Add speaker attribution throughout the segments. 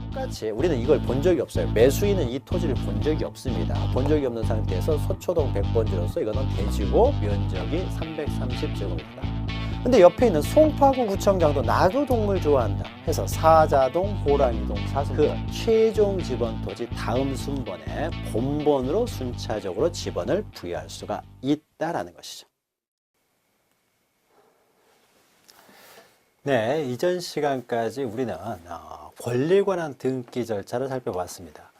Speaker 1: 똑같이 우리는 이걸 본 적이 없어요. 매수인은 이 토지를 본 적이 없습니다. 본 적이 없는 상태에서 서초동 100번지로서 이거는 대지고 면적이 330제곱미터. 근데 옆에 있는 송파구 구청장도 나도 동물 좋아한다 해서 사자동, 호랑이동, 사슴 그 최종 지번 토지 다음 순번에 본번으로 순차적으로 지번을 부여할 수가 있다라는 것이죠. 네, 이전 시간까지 우리는 권리에 관한 등기 절차를 살펴봤습니다.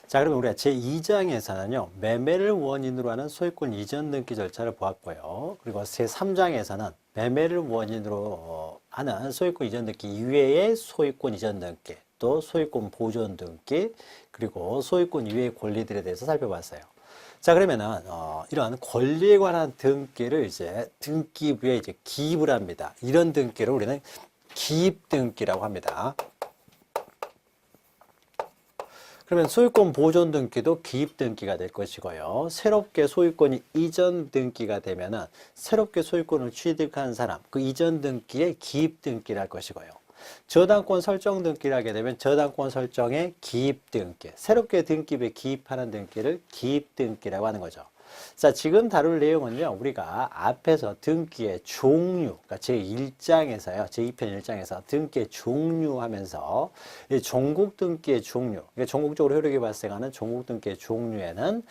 Speaker 1: 자, 그러면 우리가 제2장에서는요, 매매를 원인으로 하는 소유권 이전 등기 절차를 보았고요. 그리고 제3장에서는 매매를 원인으로 하는 소유권 이전 등기 이외의 소유권 이전 등기, 또 소유권 보존 등기, 그리고 소유권 이외의 권리들에 대해서 살펴봤어요. 자, 그러면은 이러한 권리에 관한 등기를 이제 등기부에 이제 기입을 합니다. 이런 등기를 우리는 기입 등기라고 합니다. 그러면 소유권 보존 등기도 기입 등기가 될 것이고요. 새롭게 소유권이 이전 등기가 되면은 새롭게 소유권을 취득한 사람, 그 이전 등기에 기입 등기를 할 것이고요. 저당권 설정 등기를 하게 되면 저당권 설정의 기입 등기, 새롭게 등기부에 기입하는 등기를 기입 등기라고 하는 거죠. 자, 지금 다룰 내용은요, 우리가 앞에서 등기의 종류, 그러니까 제1장에서요, 제2편 1장에서 등기의 종류 하면서 이 종국 등기의 종류, 그러니까 전국적으로 효력이 발생하는 종국 등기의 종류에는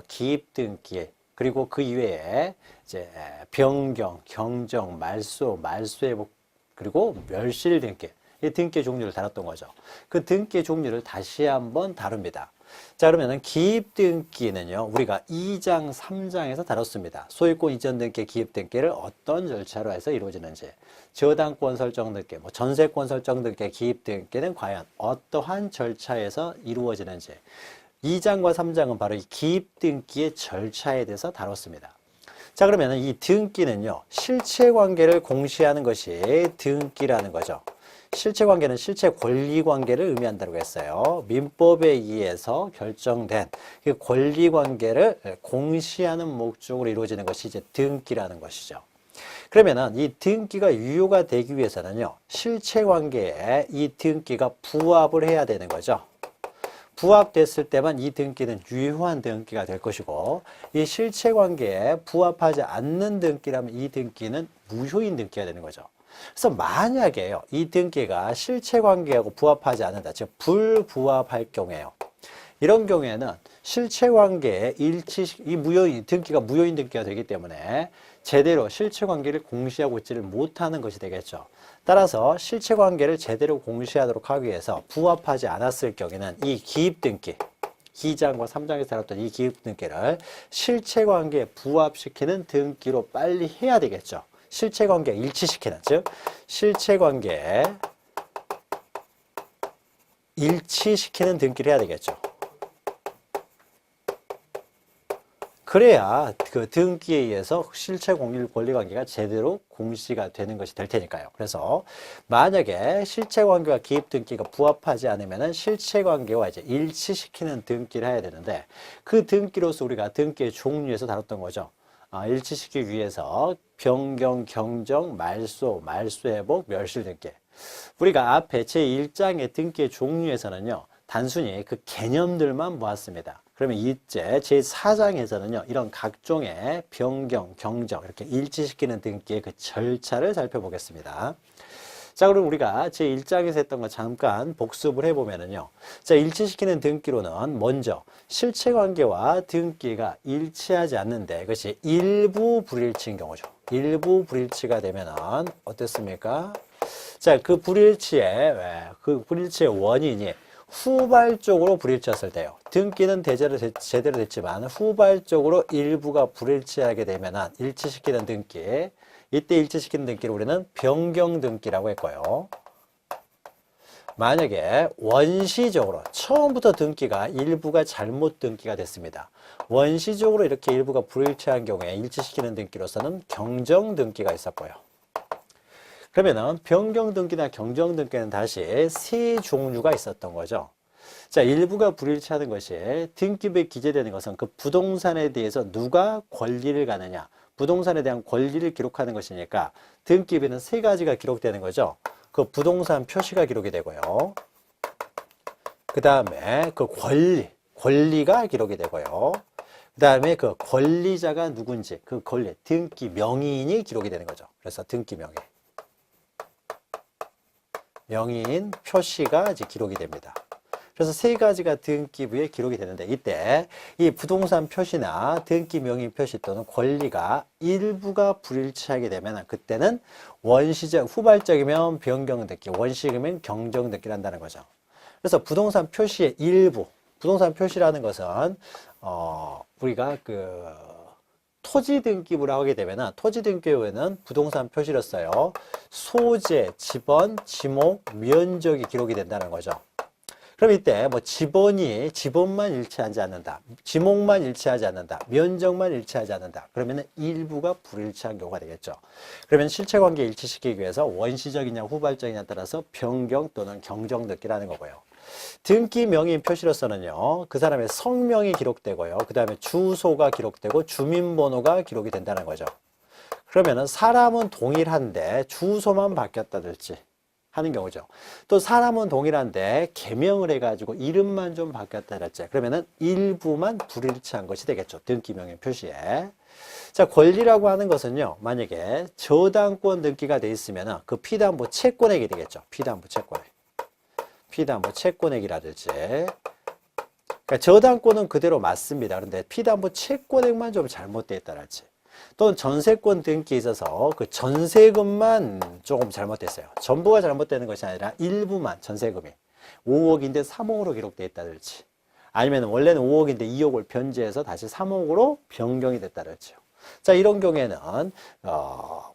Speaker 1: 기입 등기, 그리고 그 이외에 이제 변경, 경정, 말소, 말소회복, 그리고 멸실 등기, 이 등기의 종류를 다뤘던 거죠. 그 등기의 종류를 다시 한번 다룹니다. 자, 그러면은 기입 등기는요, 우리가 2장, 3장에서 다뤘습니다. 소유권 이전 등기, 기입 등기를 어떤 절차로 해서 이루어지는지, 저당권 설정 등기, 뭐 전세권 설정 등기, 기입 등기는 과연 어떠한 절차에서 이루어지는지, 2장과 3장은 바로 이 기입 등기의 절차에 대해서 다뤘습니다. 자, 그러면 이 등기는요, 실체관계를 공시하는 것이 등기라는 거죠. 실체관계는 실체 권리관계를 의미한다고 했어요. 민법에 의해서 결정된 그 권리관계를 공시하는 목적으로 이루어지는 것이 이제 등기라는 것이죠. 그러면은 이 등기가 유효가 되기 위해서는요, 실체관계에 이 등기가 부합을 해야 되는 거죠. 부합됐을 때만 이 등기는 유효한 등기가 될 것이고, 이 실체관계에 부합하지 않는 등기라면 이 등기는 무효인 등기가 되는 거죠. 그래서 만약에요, 이 등기가 실체관계하고 부합하지 않는다, 즉 불부합할 경우에요, 이런 경우에는 실체관계에 이 무효인 등기가 무효인 등기가 되기 때문에 제대로 실체관계를 공시하고 있지를 못하는 것이 되겠죠. 따라서 실체관계를 제대로 공시하도록 하기 위해서 부합하지 않았을 경우에는 이 기입등기, 2장과 3장에서 다뤘던 이 기입등기를 실체관계에 부합시키는 등기로 빨리 해야 되겠죠. 실체관계에 일치시키는, 즉 실체관계에 일치시키는 등기를 해야 되겠죠. 그래야 그 등기에 의해서 실체 공유 권리관계가 제대로 공시가 되는 것이 될 테니까요. 그래서 만약에 실체관계와 기입등기가 부합하지 않으면 실체관계와 이제 일치시키는 등기를 해야 되는데, 그 등기로서 우리가 등기의 종류에서 다뤘던 거죠. 일치시키기 위해서 변경, 경정, 말소, 말소회복, 멸실 등기. 우리가 앞에 제1장의 등기의 종류에서는요, 단순히 그 개념들만 모았습니다. 그러면 이제 제4장에서는요, 이런 각종의 변경, 경정, 이렇게 일치시키는 등기의 그 절차를 살펴보겠습니다. 자, 그럼 우리가 제1장에서 했던 거 잠깐 복습을 해보면은요. 자, 일치시키는 등기로는 먼저 실체관계와 등기가 일치하지 않는데, 그것이 일부 불일치인 경우죠. 일부 불일치가 되면은 어떻습니까? 자, 그 불일치의 원인이 후발적으로 불일치했을 때요. 등기는 제대로 됐지만 후발적으로 일부가 불일치하게 되면 일치시키는 등기, 이때 일치시키는 등기를 우리는 변경 등기라고 했고요. 만약에 원시적으로 처음부터 등기가 일부가 잘못 등기가 됐습니다. 원시적으로 이렇게 일부가 불일치한 경우에 일치시키는 등기로서는 경정 등기가 있었고요. 그러면은 변경 등기나 경정 등기는 다시 세 종류가 있었던 거죠. 자, 일부가 불일치하는 것이 등기부에 기재되는 것은 그 부동산에 대해서 누가 권리를 가느냐, 부동산에 대한 권리를 기록하는 것이니까 등기부에는 세 가지가 기록되는 거죠. 그 부동산 표시가 기록이 되고요. 그 다음에 그 권리가 기록이 되고요. 그 다음에 그 권리자가 누군지, 그 권리, 등기 명의인이 기록이 되는 거죠. 그래서 등기 명의인 표시가 이제 기록이 됩니다. 그래서 세 가지가 등기부에 기록이 되는데, 이때 이 부동산 표시나 등기 명의 표시 또는 권리가 일부가 불일치하게 되면 그때는 원시적, 후발적이면 변경등기, 원시적이면 경정등기를 한다는 거죠. 그래서 부동산 표시의 일부, 부동산 표시라는 것은 우리가 그 토지 등기부라고 하게 되면은, 토지 등기부에는 부동산 표시를 써요. 소재, 지번, 지목, 면적이 기록이 된다는 거죠. 그럼 이때 뭐 지번만 일치하지 않는다, 지목만 일치하지 않는다, 면적만 일치하지 않는다, 그러면은 일부가 불일치한 경우가 되겠죠. 그러면 실체관계 일치시키기 위해서 원시적이냐 후발적이냐에 따라서 변경 또는 경정등기라는 거고요. 등기 명의인 표시로서는요, 그 사람의 성명이 기록되고요, 그 다음에 주소가 기록되고 주민번호가 기록이 된다는 거죠. 그러면은 사람은 동일한데 주소만 바뀌었다든지 하는 경우죠. 또 사람은 동일한데 개명을 해가지고 이름만 좀 바뀌었다든지, 그러면은 일부만 불일치한 것이 되겠죠. 등기 명의 표시에. 자, 권리라고 하는 것은요, 만약에 저당권 등기가 돼 있으면은 그 피담보 채권액이 되겠죠. 피담보 채권액이라든지. 그러니까 저당권은 그대로 맞습니다. 그런데 피담보 채권액만 좀 잘못되어 있다든지, 또는 전세권 등기에 있어서 그 전세금만 조금 잘못됐어요. 전부가 잘못되는 것이 아니라 일부만, 전세금이 5억인데 3억으로 기록되어 있다든지, 아니면 원래는 5억인데 2억을 변제해서 다시 3억으로 변경이 됐다든지요. 자, 이런 경우에는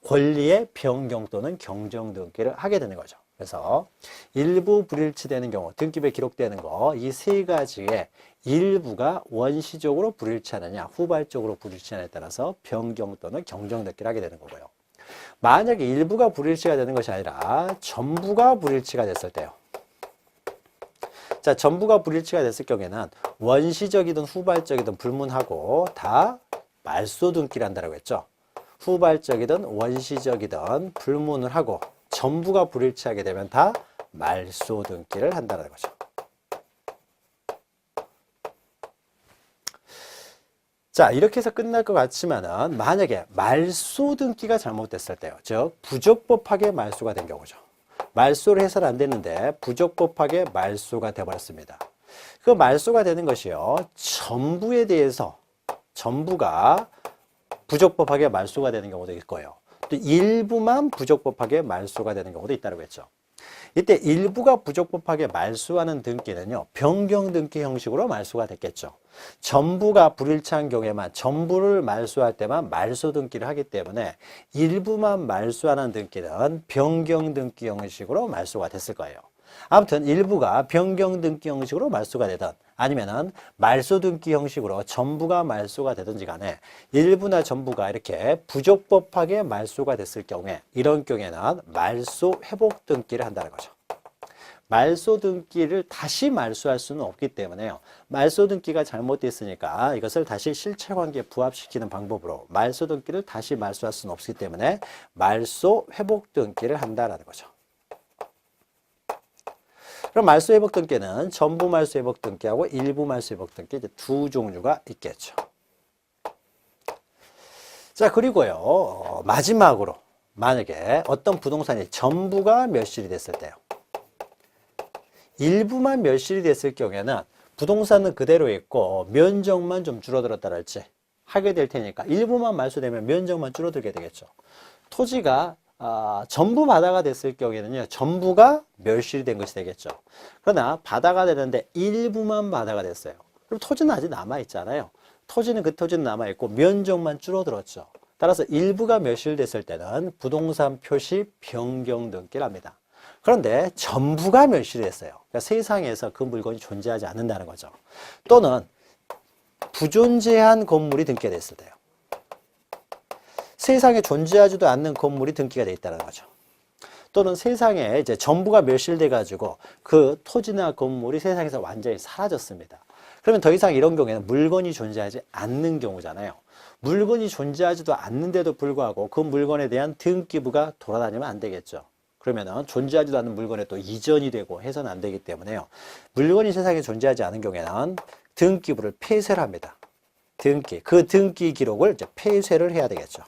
Speaker 1: 권리의 변경 또는 경정 등기를 하게 되는 거죠. 그래서 일부 불일치되는 경우, 등기부에 기록되는 거, 이 세 가지의 일부가 원시적으로 불일치하느냐, 후발적으로 불일치하느냐에 따라서 변경 또는 경정 등기를 하게 되는 거고요. 만약에 일부가 불일치가 되는 것이 아니라 전부가 불일치가 됐을 때요. 자, 전부가 불일치가 됐을 경우에는 원시적이든 후발적이든 불문하고 다 말소 등기를 한다고 했죠. 후발적이든 원시적이든 불문을 하고 전부가 불일치하게 되면 다 말소 등기를 한다는 거죠. 자, 이렇게 해서 끝날 것 같지만은, 만약에 말소 등기가 잘못됐을 때요, 즉 부적법하게 말소가 된 경우죠. 말소를 해서는 안 되는데 부적법하게 말소가 되어버렸습니다. 그 말소가 되는 것이요, 전부에 대해서 전부가 부적법하게 말소가 되는 경우도 있을 거예요. 또 일부만 부적법하게 말소가 되는 경우도 있다고 했죠. 이때 일부가 부적법하게 말소하는 등기는요, 변경 등기 형식으로 말소가 됐겠죠. 전부가 불일치한 경우에만, 전부를 말소할 때만 말소 등기를 하기 때문에 일부만 말소하는 등기는 변경 등기 형식으로 말소가 됐을 거예요. 아무튼 일부가 변경 등기 형식으로 말소가 되든 아니면은 말소 등기 형식으로 전부가 말소가 되든지 간에 일부나 전부가 이렇게 부적법하게 말소가 됐을 경우에, 이런 경우에는 말소 회복 등기를 한다는 거죠. 말소 등기를 다시 말소할 수는 없기 때문에요, 말소 등기가 잘못됐으니까 이것을 다시 실체관계에 부합시키는 방법으로 말소 등기를 다시 말소할 수는 없기 때문에 말소 회복 등기를 한다라는 거죠. 그럼 말소 회복 등기는 전부 말소 회복 등기하고 일부 말소 회복 등기, 이제 두 종류가 있겠죠. 자, 그리고요, 마지막으로 만약에 어떤 부동산이 전부가 멸실이 됐을 때요, 일부만 멸실이 됐을 경우에는 부동산은 그대로 있고 면적만 좀 줄어들었다랄지 하게 될 테니까 일부만 말소되면 면적만 줄어들게 되겠죠. 토지가 전부 바다가 됐을 경우에는요, 전부가 멸실이 된 것이 되겠죠. 그러나 바다가 되는데 일부만 바다가 됐어요. 그럼 토지는 아직 남아있잖아요. 토지는 그 토지는 남아있고 면적만 줄어들었죠. 따라서 일부가 멸실됐을 때는 부동산 표시 변경 등기를 합니다. 그런데 전부가 멸실이 됐어요. 그러니까 세상에서 그 물건이 존재하지 않는다는 거죠. 또는 부존재한 건물이 등기가 됐을 때요, 세상에 존재하지도 않는 건물이 등기가 돼 있다는 거죠. 또는 세상에 이제 전부가 멸실돼 가지고 그 토지나 건물이 세상에서 완전히 사라졌습니다. 그러면 더 이상 이런 경우에는 물건이 존재하지 않는 경우잖아요. 물건이 존재하지도 않는데도 불구하고 그 물건에 대한 등기부가 돌아다니면 안 되겠죠. 그러면은 존재하지도 않는 물건에 또 이전이 되고 해서는 안 되기 때문에요. 물건이 세상에 존재하지 않은 경우에는 등기부를 폐쇄를 합니다. 그 등기 기록을 이제 폐쇄를 해야 되겠죠.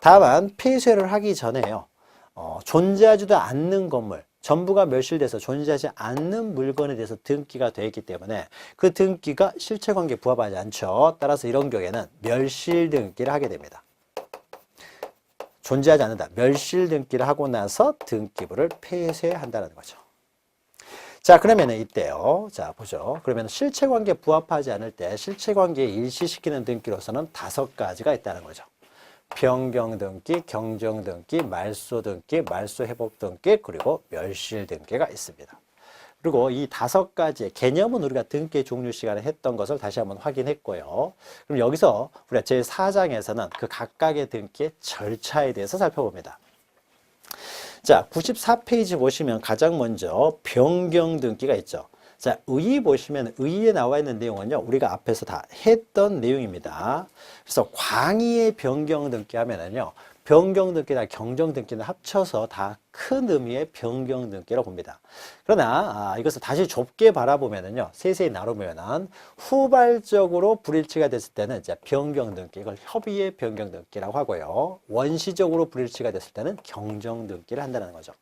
Speaker 1: 다만 폐쇄를 하기 전에요. 존재하지도 않는 건물, 전부가 멸실돼서 존재하지 않는 물건에 대해서 등기가 되어 있기 때문에 그 등기가 실체관계에 부합하지 않죠. 따라서 이런 경우에는 멸실 등기를 하게 됩니다. 존재하지 않는다. 멸실 등기를 하고 나서 등기부를 폐쇄한다는 거죠. 자, 그러면은 이때요. 자, 보죠. 그러면 실체관계에 부합하지 않을 때 실체관계에 일시시키는 등기로서는 5가지가 있다는 거죠. 변경 등기, 경정 등기, 말소 등기, 말소 회복 등기, 그리고 멸실 등기가 있습니다. 그리고 이 5가지의 개념은 우리가 등기 종류 시간에 했던 것을 다시 한번 확인했고요. 그럼 여기서 우리가 제4장에서는 그 각각의 등기의 절차에 대해서 살펴봅니다. 자, 94페이지 보시면 가장 먼저 변경 등기가 있죠. 자, 의의 보시면 의의에 나와 있는 내용은요, 우리가 앞에서 다 했던 내용입니다. 그래서 광의의 변경 등기 하면은요, 변경 등기나 경정 등기는 합쳐서 다 큰 의미의 변경 등기라고 봅니다. 그러나 이것을 다시 좁게 바라보면은요, 세세히 나누면은 후발적으로 불일치가 됐을 때는 이제 변경 등기, 이걸 협의의 변경 등기라고 하고요. 원시적으로 불일치가 됐을 때는 경정 등기를 한다는 거죠.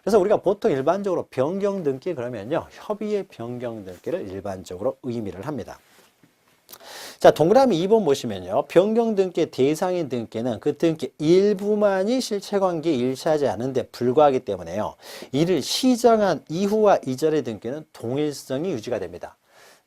Speaker 1: 그래서 우리가 보통 일반적으로 변경 등기 그러면요, 협의의 변경 등기를 일반적으로 의미를 합니다. 자, 동그라미 2번 보시면요, 변경 등기의 대상인 등기는 그 등기 일부만이 실체관계에 일치하지 않은 데 불과하기 때문에요, 이를 시정한 이후와 이전의 등기는 동일성이 유지가 됩니다.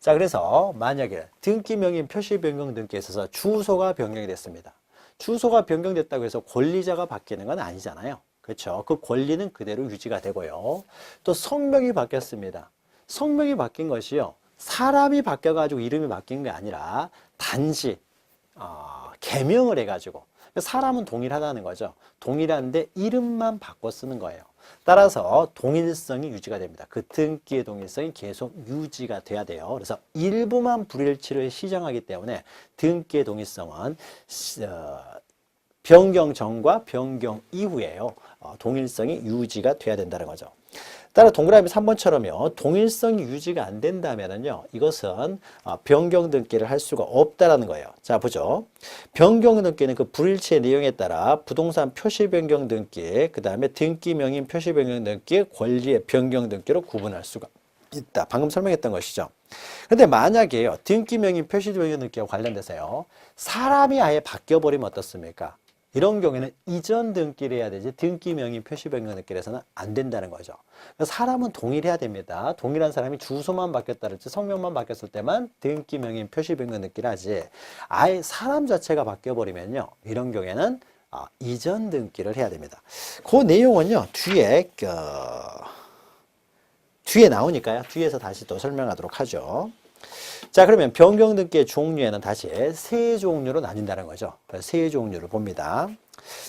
Speaker 1: 자, 그래서 만약에 등기 명의 표시 변경 등기에 있어서 주소가 변경이 됐습니다. 주소가 변경됐다고 해서 권리자가 바뀌는 건 아니잖아요. 그렇죠? 그 권리는 그대로 유지가 되고요. 또 성명이 바뀌었습니다. 성명이 바뀐 것이요, 사람이 바뀌어가지고 이름이 바뀐 게 아니라 단지 개명을 해가지고, 사람은 동일하다는 거죠. 동일한데 이름만 바꿔 쓰는 거예요. 따라서 동일성이 유지가 됩니다. 그 등기의 동일성이 계속 유지가 돼야 돼요. 그래서 일부만 불일치를 시정하기 때문에 등기의 동일성은 변경 전과 변경 이후에요, 동일성이 유지가 돼야 된다는 거죠. 따라 동그라미 3번처럼요, 동일성이 유지가 안 된다면은요, 이것은 변경 등기를 할 수가 없다라는 거예요. 자, 보죠. 변경 등기는 그 불일치의 내용에 따라 부동산 표시 변경 등기, 그 다음에 등기 명인 표시 변경 등기, 권리의 변경 등기로 구분할 수가 있다. 방금 설명했던 것이죠. 근데 만약에요, 등기 명인 표시 변경 등기와 관련돼서요, 사람이 아예 바뀌어버리면 어떻습니까? 이런 경우에는 이전 등기를 해야 되지 등기 명의 표시 변경 등기를 해서는 안 된다는 거죠. 사람은 동일해야 됩니다. 동일한 사람이 주소만 바뀌었다든지 성명만 바뀌었을 때만 등기 명의 표시 변경 등기를 하지, 아예 사람 자체가 바뀌어버리면요, 이런 경우에는 이전 등기를 해야 됩니다. 그 내용은요, 뒤에 나오니까요, 뒤에서 다시 또 설명하도록 하죠. 자, 그러면 변경 등기의 종류에는 다시 3종류로 나뉜다는 거죠. 3종류를 봅니다.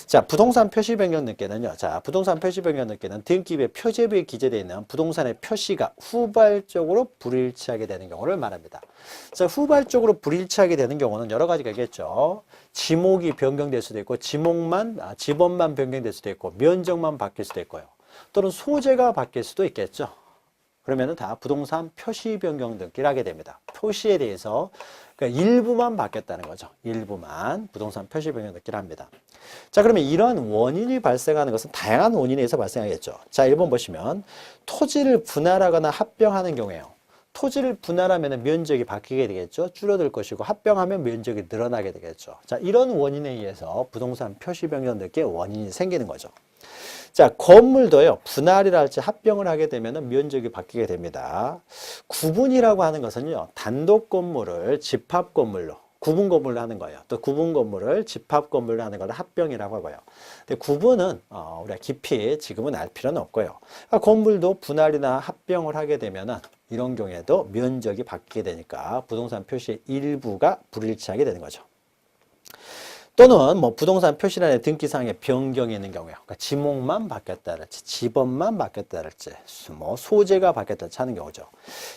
Speaker 1: 자, 부동산 표시 변경 등기는요. 자, 부동산 표시 변경 등기는 등기부의 표제부에 기재되어 있는 부동산의 표시가 후발적으로 불일치하게 되는 경우를 말합니다. 자, 후발적으로 불일치하게 되는 경우는 여러 가지가 있겠죠. 지목이 변경될 수도 있고, 지번만 변경될 수도 있고, 면적만 바뀔 수도 있고요. 또는 소재가 바뀔 수도 있겠죠. 그러면은 다 부동산 표시 변경 등기를 하게 됩니다. 표시에 대해서 그러니까 일부만 바뀌었다는 거죠. 일부만 부동산 표시 변경 등기를 합니다. 자, 그러면 이러한 원인이 발생하는 것은 다양한 원인에 의해서 발생하겠죠. 자, 1번 보시면 토지를 분할하거나 합병하는 경우에요. 토지를 분할하면 면적이 바뀌게 되겠죠. 줄어들 것이고, 합병하면 면적이 늘어나게 되겠죠. 자, 이런 원인에 의해서 부동산 표시 변경 등기의 원인이 생기는 거죠. 자, 건물도요, 분할이라 할지 합병을 하게 되면 면적이 바뀌게 됩니다. 구분이라고 하는 것은요, 단독 건물을 집합 건물로, 구분 건물로 하는 거예요. 또 구분 건물을 집합 건물로 하는 걸 합병이라고 하고요. 근데 구분은 우리가 깊이 지금은 알 필요는 없고요. 건물도 분할이나 합병을 하게 되면은 이런 경우에도 면적이 바뀌게 되니까 부동산 표시의 일부가 불일치하게 되는 거죠. 또는 뭐 부동산 표시란의 등기사항의 변경이 있는 경우요. 그러니까 지목만 바뀌었다랄지, 지번만 바뀌었다랄지, 뭐 소재가 바뀌었다랄지 하는 경우죠.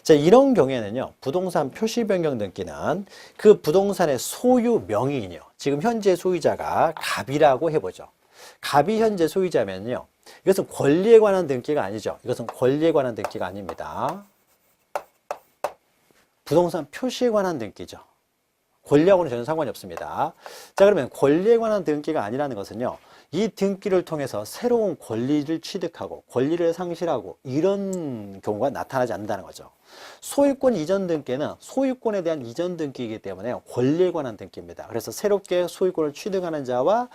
Speaker 1: 자, 이런 경우에는요, 부동산 표시 변경 등기는 그 부동산의 소유 명의인이요. 지금 현재 소유자가 갑이라고 해보죠. 갑이 현재 소유자면요, 이것은 권리에 관한 등기가 아니죠. 이것은 권리에 관한 등기가 아닙니다. 부동산 표시에 관한 등기죠. 권리하고는 전혀 상관이 없습니다. 자, 그러면 권리에 관한 등기가 아니라는 것은요, 이 등기를 통해서 새로운 권리를 취득하고 권리를 상실하고 이런 경우가 나타나지 않는다는 거죠. 소유권 이전 등기는 소유권에 대한 이전 등기이기 때문에 권리에 관한 등기입니다. 그래서 새롭게 소유권을 취득하는 자가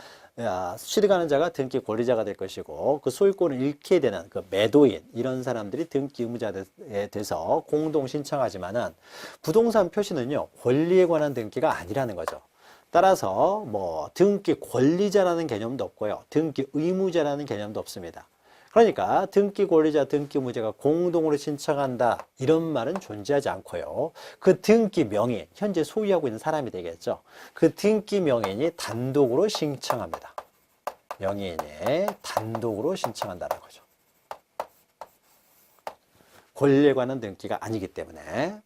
Speaker 1: 등기 권리자가 될 것이고, 그 소유권을 잃게 되는 그 매도인, 이런 사람들이 등기 의무자에 대해서 공동 신청하지만은 부동산 표시는요, 권리에 관한 등기가 아니라는 거죠. 따라서 뭐 등기 권리자라는 개념도 없고요, 등기 의무자라는 개념도 없습니다. 그러니까 등기 권리자, 등기 의무자가 공동으로 신청한다, 이런 말은 존재하지 않고요, 그 등기 명의, 현재 소유하고 있는 사람이 되겠죠. 그 등기 명의인이 단독으로 신청합니다. 명의인이 단독으로 신청한다는 거죠. 권리에 관한 등기가 아니기 때문에.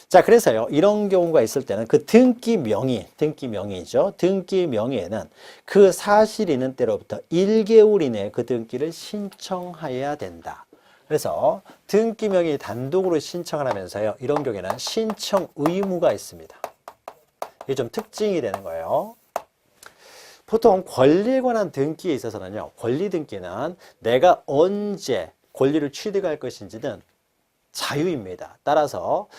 Speaker 1: 자, 그래서요, 이런 경우가 있을 때는 그 등기 명의죠. 등기 명의에는 그 사실이 있는 때로부터 1개월 이내에 그 등기를 신청해야 된다. 그래서 등기 명의 단독으로 신청을 하면서요, 이런 경우에는 신청 의무가 있습니다. 이게 좀 특징이 되는 거예요. 보통 권리에 관한 등기에 있어서는요, 권리 등기는 내가 언제 권리를 취득할 것인지는 자유입니다. 따라서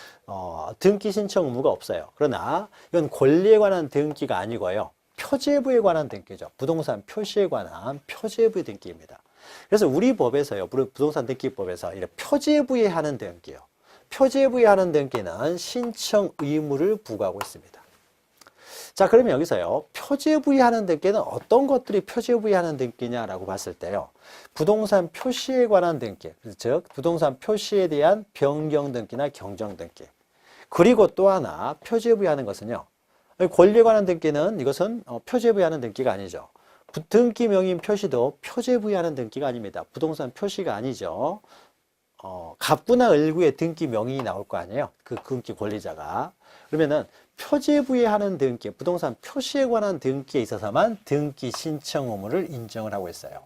Speaker 1: 등기 신청 의무가 없어요. 그러나 이건 권리에 관한 등기가 아니고요, 표제부에 관한 등기죠. 부동산 표시에 관한 표제부 등기입니다. 그래서 우리 법에서요, 부동산 등기법에서 이런 표제부에 하는 등기요, 표제부에 하는 등기는 신청 의무를 부과하고 있습니다. 자, 그러면 여기서요, 표제부에 하는 등기는 어떤 것들이 표제부에 하는 등기냐라고 봤을 때요, 부동산 표시에 관한 등기, 즉 부동산 표시에 대한 변경 등기나 경정 등기. 그리고 또 하나 표제부에 하는 것은요, 권리에 관한 등기는 이것은 표제부에 하는 등기가 아니죠. 등기 명의인 표시도 표제부에 하는 등기가 아닙니다. 부동산 표시가 아니죠. 갑구나 을구의 등기 명의인이 나올 거 아니에요, 그 등기 권리자가. 그러면은 표제부에 하는 등기, 부동산 표시에 관한 등기에 있어서만 등기 신청 의무를 인정을 하고 있어요.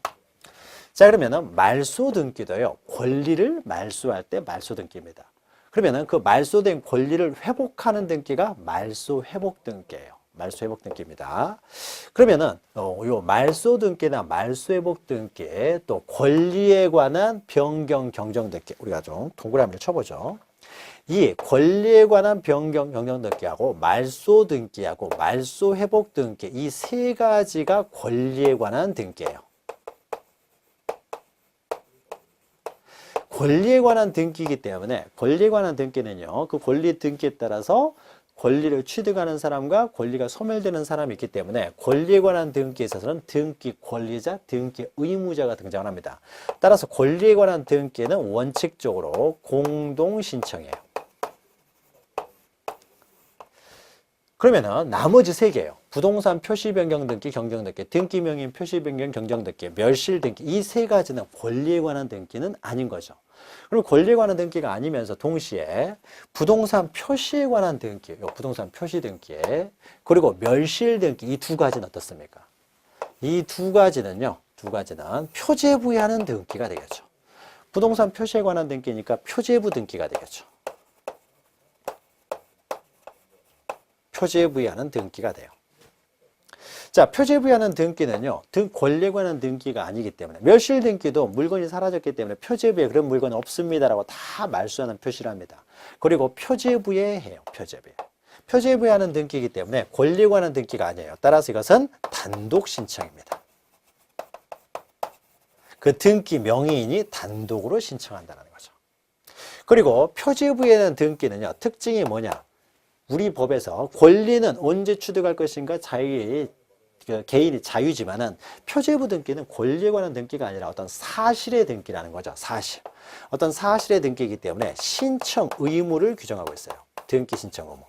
Speaker 1: 자, 그러면은 말소 등기도요, 권리를 말소할 때 말소 등기입니다. 그러면은 그 말소된 권리를 회복하는 등기가 말소 회복 등기예요. 말소 회복 등기입니다. 그러면은 요 말소 등기나 말소 회복 등기에 또 권리에 관한 변경 경정 등기, 우리가 좀 동그라미를 쳐보죠. 이 권리에 관한 변경 경정 등기하고 말소 등기하고 말소 회복 등기, 이 세 가지가 권리에 관한 등기예요. 권리에 관한 등기이기 때문에 권리에 관한 등기는요, 그 권리 등기에 따라서 권리를 취득하는 사람과 권리가 소멸되는 사람이 있기 때문에 권리에 관한 등기에 있어서는 등기 권리자, 등기 의무자가 등장을 합니다. 따라서 권리에 관한 등기는 원칙적으로 공동 신청이에요. 그러면은 나머지 세 개예요. 부동산 표시 변경 등기, 경정 등기, 등기 명의인 표시 변경, 경정 등기, 멸실 등기, 이 세 가지는 권리에 관한 등기는 아닌 거죠. 그럼 권리에 관한 등기가 아니면서 동시에 부동산 표시에 관한 등기, 부동산 표시 등기에, 그리고 멸실 등기, 이 두 가지는 어떻습니까? 이 두 가지는 표제부에 하는 등기가 되겠죠. 부동산 표시에 관한 등기니까 표제부 등기가 되겠죠. 표제부에 하는 등기가 돼요. 자, 표제부에 하는 등기는요, 권리에 관한 등기가 아니기 때문에, 멸실 등기도 물건이 사라졌기 때문에 표제부에 그런 물건이 없습니다라고 다 말소하는 표시를 합니다. 그리고 표제부에 해요. 표제부에 하는 등기이기 때문에 권리에 관한 등기가 아니에요. 따라서 이것은 단독 신청입니다. 그 등기 명의인이 단독으로 신청한다는 거죠. 그리고 표제부에 하는 등기는요, 특징이 뭐냐? 우리 법에서 권리는 언제 취득할 것인가 개인이 자유지만은 표제부 등기는 권리에 관한 등기가 아니라 어떤 사실의 등기라는 거죠. 사실. 어떤 사실의 등기이기 때문에 신청 의무를 규정하고 있어요. 등기 신청 의무.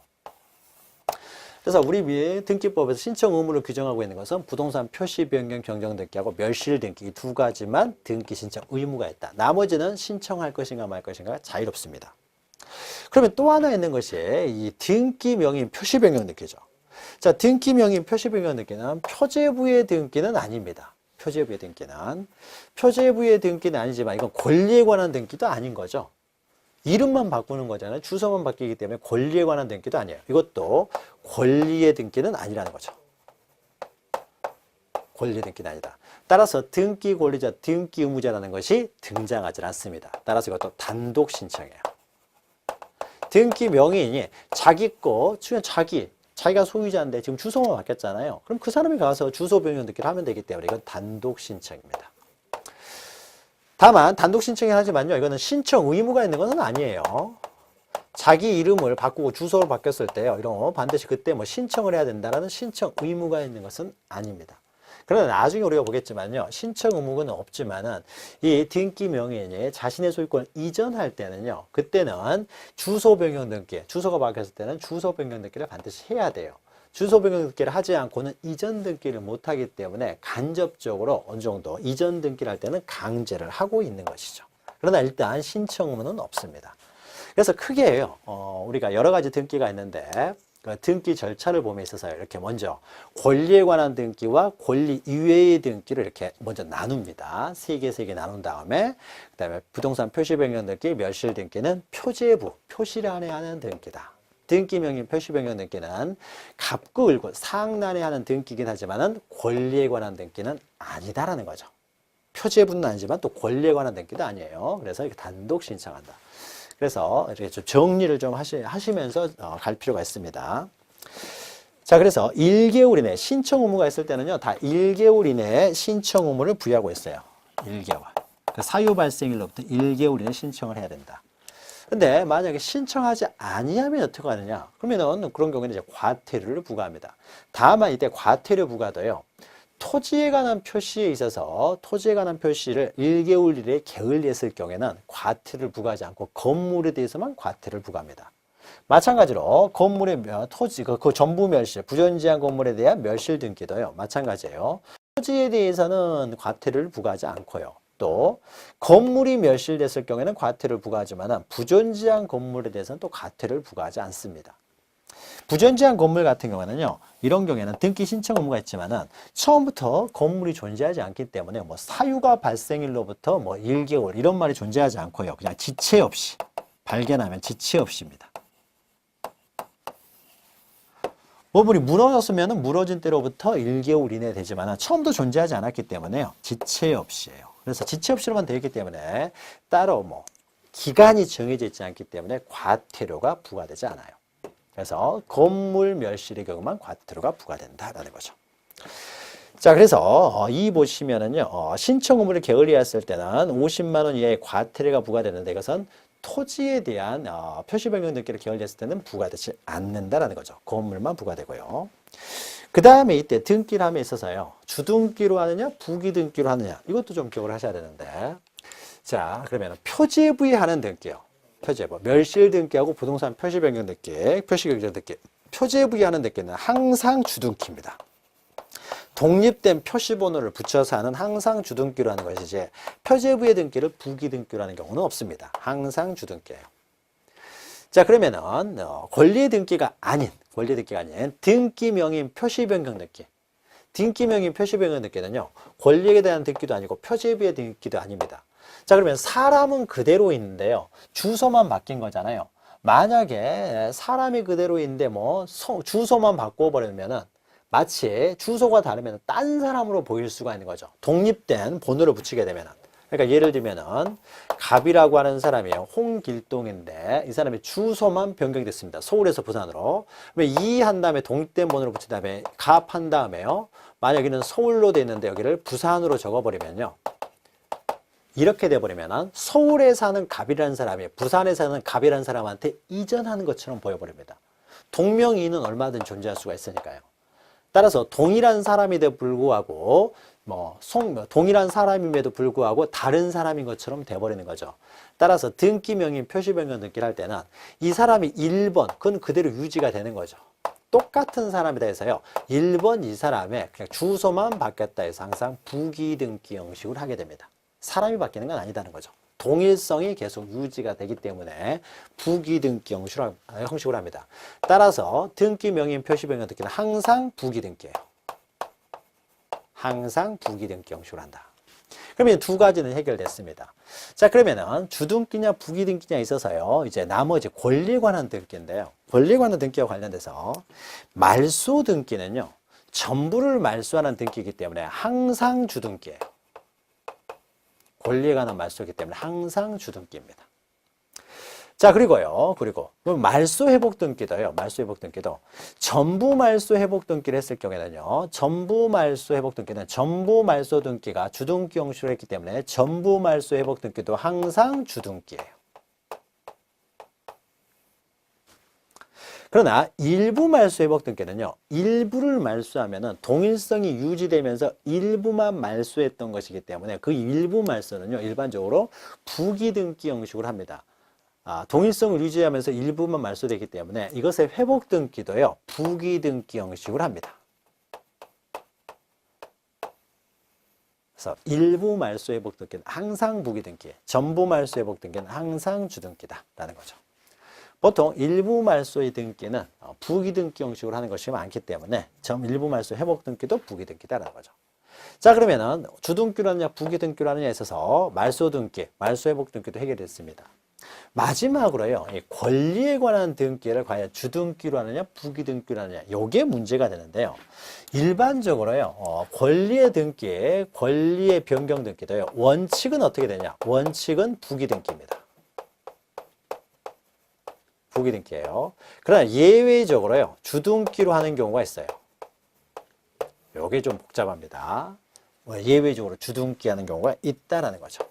Speaker 1: 그래서 우리 등기법에서 신청 의무를 규정하고 있는 것은 부동산 표시 변경 경정 등기하고 멸실 등기, 이 두 가지만 등기 신청 의무가 있다. 나머지는 신청할 것인가 말 것인가 자유롭습니다. 그러면 또 하나 있는 것이 이 등기 명의인 표시 변경 등기죠. 자, 등기 명의인 표시 변경 등기는 표제부의 등기는 아닙니다. 표제부의 등기는. 표제부의 등기는 아니지만 이건 권리에 관한 등기도 아닌 거죠. 이름만 바꾸는 거잖아요. 주소만 바뀌기 때문에 권리에 관한 등기도 아니에요. 이것도 권리의 등기는 아니라는 거죠. 권리의 등기는 아니다. 따라서 등기 권리자, 등기 의무자라는 것이 등장하지 않습니다. 따라서 이것도 단독 신청이에요. 등기 명의인이 자기 거, 자기가 소유자인데 지금 주소만 바뀌었잖아요. 그럼 그 사람이 가서 주소 변경 등기를 하면 되기 때문에 이건 단독 신청입니다. 다만 단독 신청이 하지만요. 이거는 신청 의무가 있는 것은 아니에요. 자기 이름을 바꾸고 주소를 바뀌었을 때요. 이런 거 반드시 그때 뭐 신청을 해야 된다라는 신청 의무가 있는 것은 아닙니다. 그러나 나중에 우리가 보겠지만요. 신청 의무는 없지만은 이 등기 명의인이 자신의 소유권을 이전할 때는요. 그때는 주소 변경 등기, 주소가 바뀌었을 때는 주소 변경 등기를 반드시 해야 돼요. 주소 변경 등기를 하지 않고는 이전 등기를 못하기 때문에 간접적으로 어느 정도 이전 등기를 할 때는 강제를 하고 있는 것이죠. 그러나 일단 신청 의무는 없습니다. 그래서 크게요. 우리가 여러 가지 등기가 있는데 그 등기 절차를 봄에 있어서 이렇게 먼저 권리에 관한 등기와 권리 이외의 등기를 이렇게 먼저 나눕니다. 세 개 나눈 다음에 그다음에 부동산 표시 변경 등기, 멸실 등기는 표제부, 표시란에 하는 등기다. 등기 명의 표시 변경 등기는 갑구 을고 상란에 하는 등기이긴 하지만은 권리에 관한 등기는 아니다라는 거죠. 표제부는 아니지만 또 권리에 관한 등기도 아니에요. 그래서 이렇게 단독 신청한다. 그래서 이렇게 좀 정리를 좀 하시면서 갈 필요가 있습니다. 자, 그래서 1개월 이내 신청 의무가 있을 때는요, 다 1개월 이내에 신청 의무를 부여하고 있어요. 1개월. 그 사유 발생일로부터 1개월 이내 신청을 해야 된다. 근데 만약에 신청하지 아니하면 어떻게 하느냐? 그러면은 그런 경우에는 이제 과태료를 부과합니다. 다만 이때 과태료 부과도요. 토지에 관한 표시에 있어서 토지에 관한 표시를 1개월 이내에 게을리했을 경우에는 과태료를 부과하지 않고 건물에 대해서만 과태료를 부과합니다. 마찬가지로 건물의 토지, 그 전부 멸실, 부존지한 건물에 대한 멸실 등기도요. 마찬가지예요. 토지에 대해서는 과태료를 부과하지 않고요. 또 건물이 멸실됐을 경우에는 과태료를 부과하지만 부존지한 건물에 대해서는 또 과태료를 부과하지 않습니다. 부존지한 건물 같은 경우는요, 이런 경우에는 등기 신청 의무가 있지만은 처음부터 건물이 존재하지 않기 때문에 뭐 사유가 발생일로부터 뭐 1개월 이런 말이 존재하지 않고요. 그냥 지체 없이 발견하면 지체 없이입니다. 건물이 무너졌으면 무너진 때로부터 1개월 이내 되지만 처음부터 존재하지 않았기 때문에요. 지체 없이예요. 그래서 지체 없이로만 되어 있기 때문에 따로 뭐 기간이 정해져 있지 않기 때문에 과태료가 부과되지 않아요. 그래서 건물 멸실의 경우만 과태료가 부과된다라는 거죠. 자, 그래서 이 보시면은요, 신청 의무를 게을리했을 때는 50만 원 이하의 과태료가 부과되는데 이것은 토지에 대한 표시 변경 등기를 게을리했을 때는 부과되지 않는다라는 거죠. 건물만 부과되고요. 그 다음에 이때 등기를 함에 있어서요, 주등기로 하느냐, 부기등기로 하느냐, 이것도 좀 기억을 하셔야 되는데, 자, 그러면 표제부에 하는 등기요. 표제부, 멸실 등기하고 부동산 표시 변경 등기, 표시 변경 등기, 표제부에 하는 등기는 항상 주등기입니다. 독립된 표시번호를 붙여서 하는 항상 주등기로 하는 것이지 표제부의 등기를 부기등기로 하는 경우는 없습니다. 항상 주등기예요. 자, 그러면은 권리의 등기가 아닌 등기 명의인 표시 변경 등기. 등기 명의인 표시 변경 등기는요, 권리에 대한 등기도 아니고 표제부의 등기도 아닙니다. 자, 그러면 사람은 그대로 있는데요, 주소만 바뀐 거잖아요. 만약에 사람이 그대로 있는데 뭐 주소만 바꿔버리면은 마치 주소가 다르면 딴 사람으로 보일 수가 있는 거죠. 독립된 번호를 붙이게 되면은. 그러니까 예를 들면은 갑이라고 하는 사람이에요. 홍길동인데 이 사람의 주소만 변경이 됐습니다. 서울에서 부산으로. 그러면 이 한 다음에 독립된 번호를 붙인 다음에 갑 한 다음에요. 만약 여기는 서울로 돼 있는데 여기를 부산으로 적어버리면요. 이렇게 돼버리면은 서울에 사는 갑이라는 사람이 부산에 사는 갑이라는 사람한테 이전하는 것처럼 보여버립니다. 동명이인은 얼마든 존재할 수가 있으니까요. 따라서 동일한 사람임에도 불구하고 동일한 사람임에도 불구하고 다른 사람인 것처럼 돼버리는 거죠. 따라서 등기 명의 표시 변경 등기를 할 때는 이 사람이 1번 그건 그대로 유지가 되는 거죠. 똑같은 사람이다 해서요. 1번 이 사람의 그냥 주소만 바뀌었다 해서 항상 부기등기 형식으로 하게 됩니다. 사람이 바뀌는 건 아니다는 거죠. 동일성이 계속 유지가 되기 때문에 부기등기 형식으로 합니다. 따라서 등기 명의인 표시 변경 등기는 항상 부기등기예요. 항상 부기등기 형식으로 한다. 그러면 두 가지는 해결됐습니다. 자, 그러면은 주등기냐 부기등기냐 있어서요. 이제 나머지 권리에 관한 등기인데요. 권리에 관한 등기와 관련돼서 말소 등기는요. 전부를 말소하는 등기이기 때문에 항상 주등기예요. 권리에 관한 말소이기 때문에 항상 주등기입니다. 자, 그리고 말소 회복 등기도요. 말소 회복 등기도 전부 말소 회복 등기를 했을 경우에는요. 전부 말소 회복 등기는 전부 말소 등기가 주등기 형식으로 했기 때문에 전부 말소 회복 등기도 항상 주등기예요. 그러나 일부 말소 회복 등기는요. 일부를 말소하면은 동일성이 유지되면서 일부만 말소했던 것이기 때문에 그 일부 말소는요. 일반적으로 부기등기 형식으로 합니다. 동일성을 유지하면서 일부만 말소되기 때문에 이것의 회복 등기도요. 부기등기 형식으로 합니다. 그래서 일부 말소 회복 등기는 항상 부기등기, 전부 말소 회복 등기는 항상 주등기다라는 거죠. 보통 일부 말소의 등기는 부기등기 형식으로 하는 것이 많기 때문에 일부 말소 회복 등기도 부기등기다라는 거죠. 자, 그러면은 주등기로 하느냐 부기등기로 하느냐에 있어서 말소 등기, 말소 회복 등기도 해결됐습니다. 마지막으로요, 이 권리에 관한 등기를 과연 주등기로 하느냐 부기등기로 하느냐 이게 문제가 되는데요. 일반적으로요, 권리의 등기, 권리의 변경 등기도요. 원칙은 어떻게 되냐? 원칙은 부기등기입니다. 부기등기예요. 그러나 예외적으로요, 주등기로 하는 경우가 있어요. 이게 좀 복잡합니다. 예외적으로 주등기 하는 경우가 있다라는 거죠.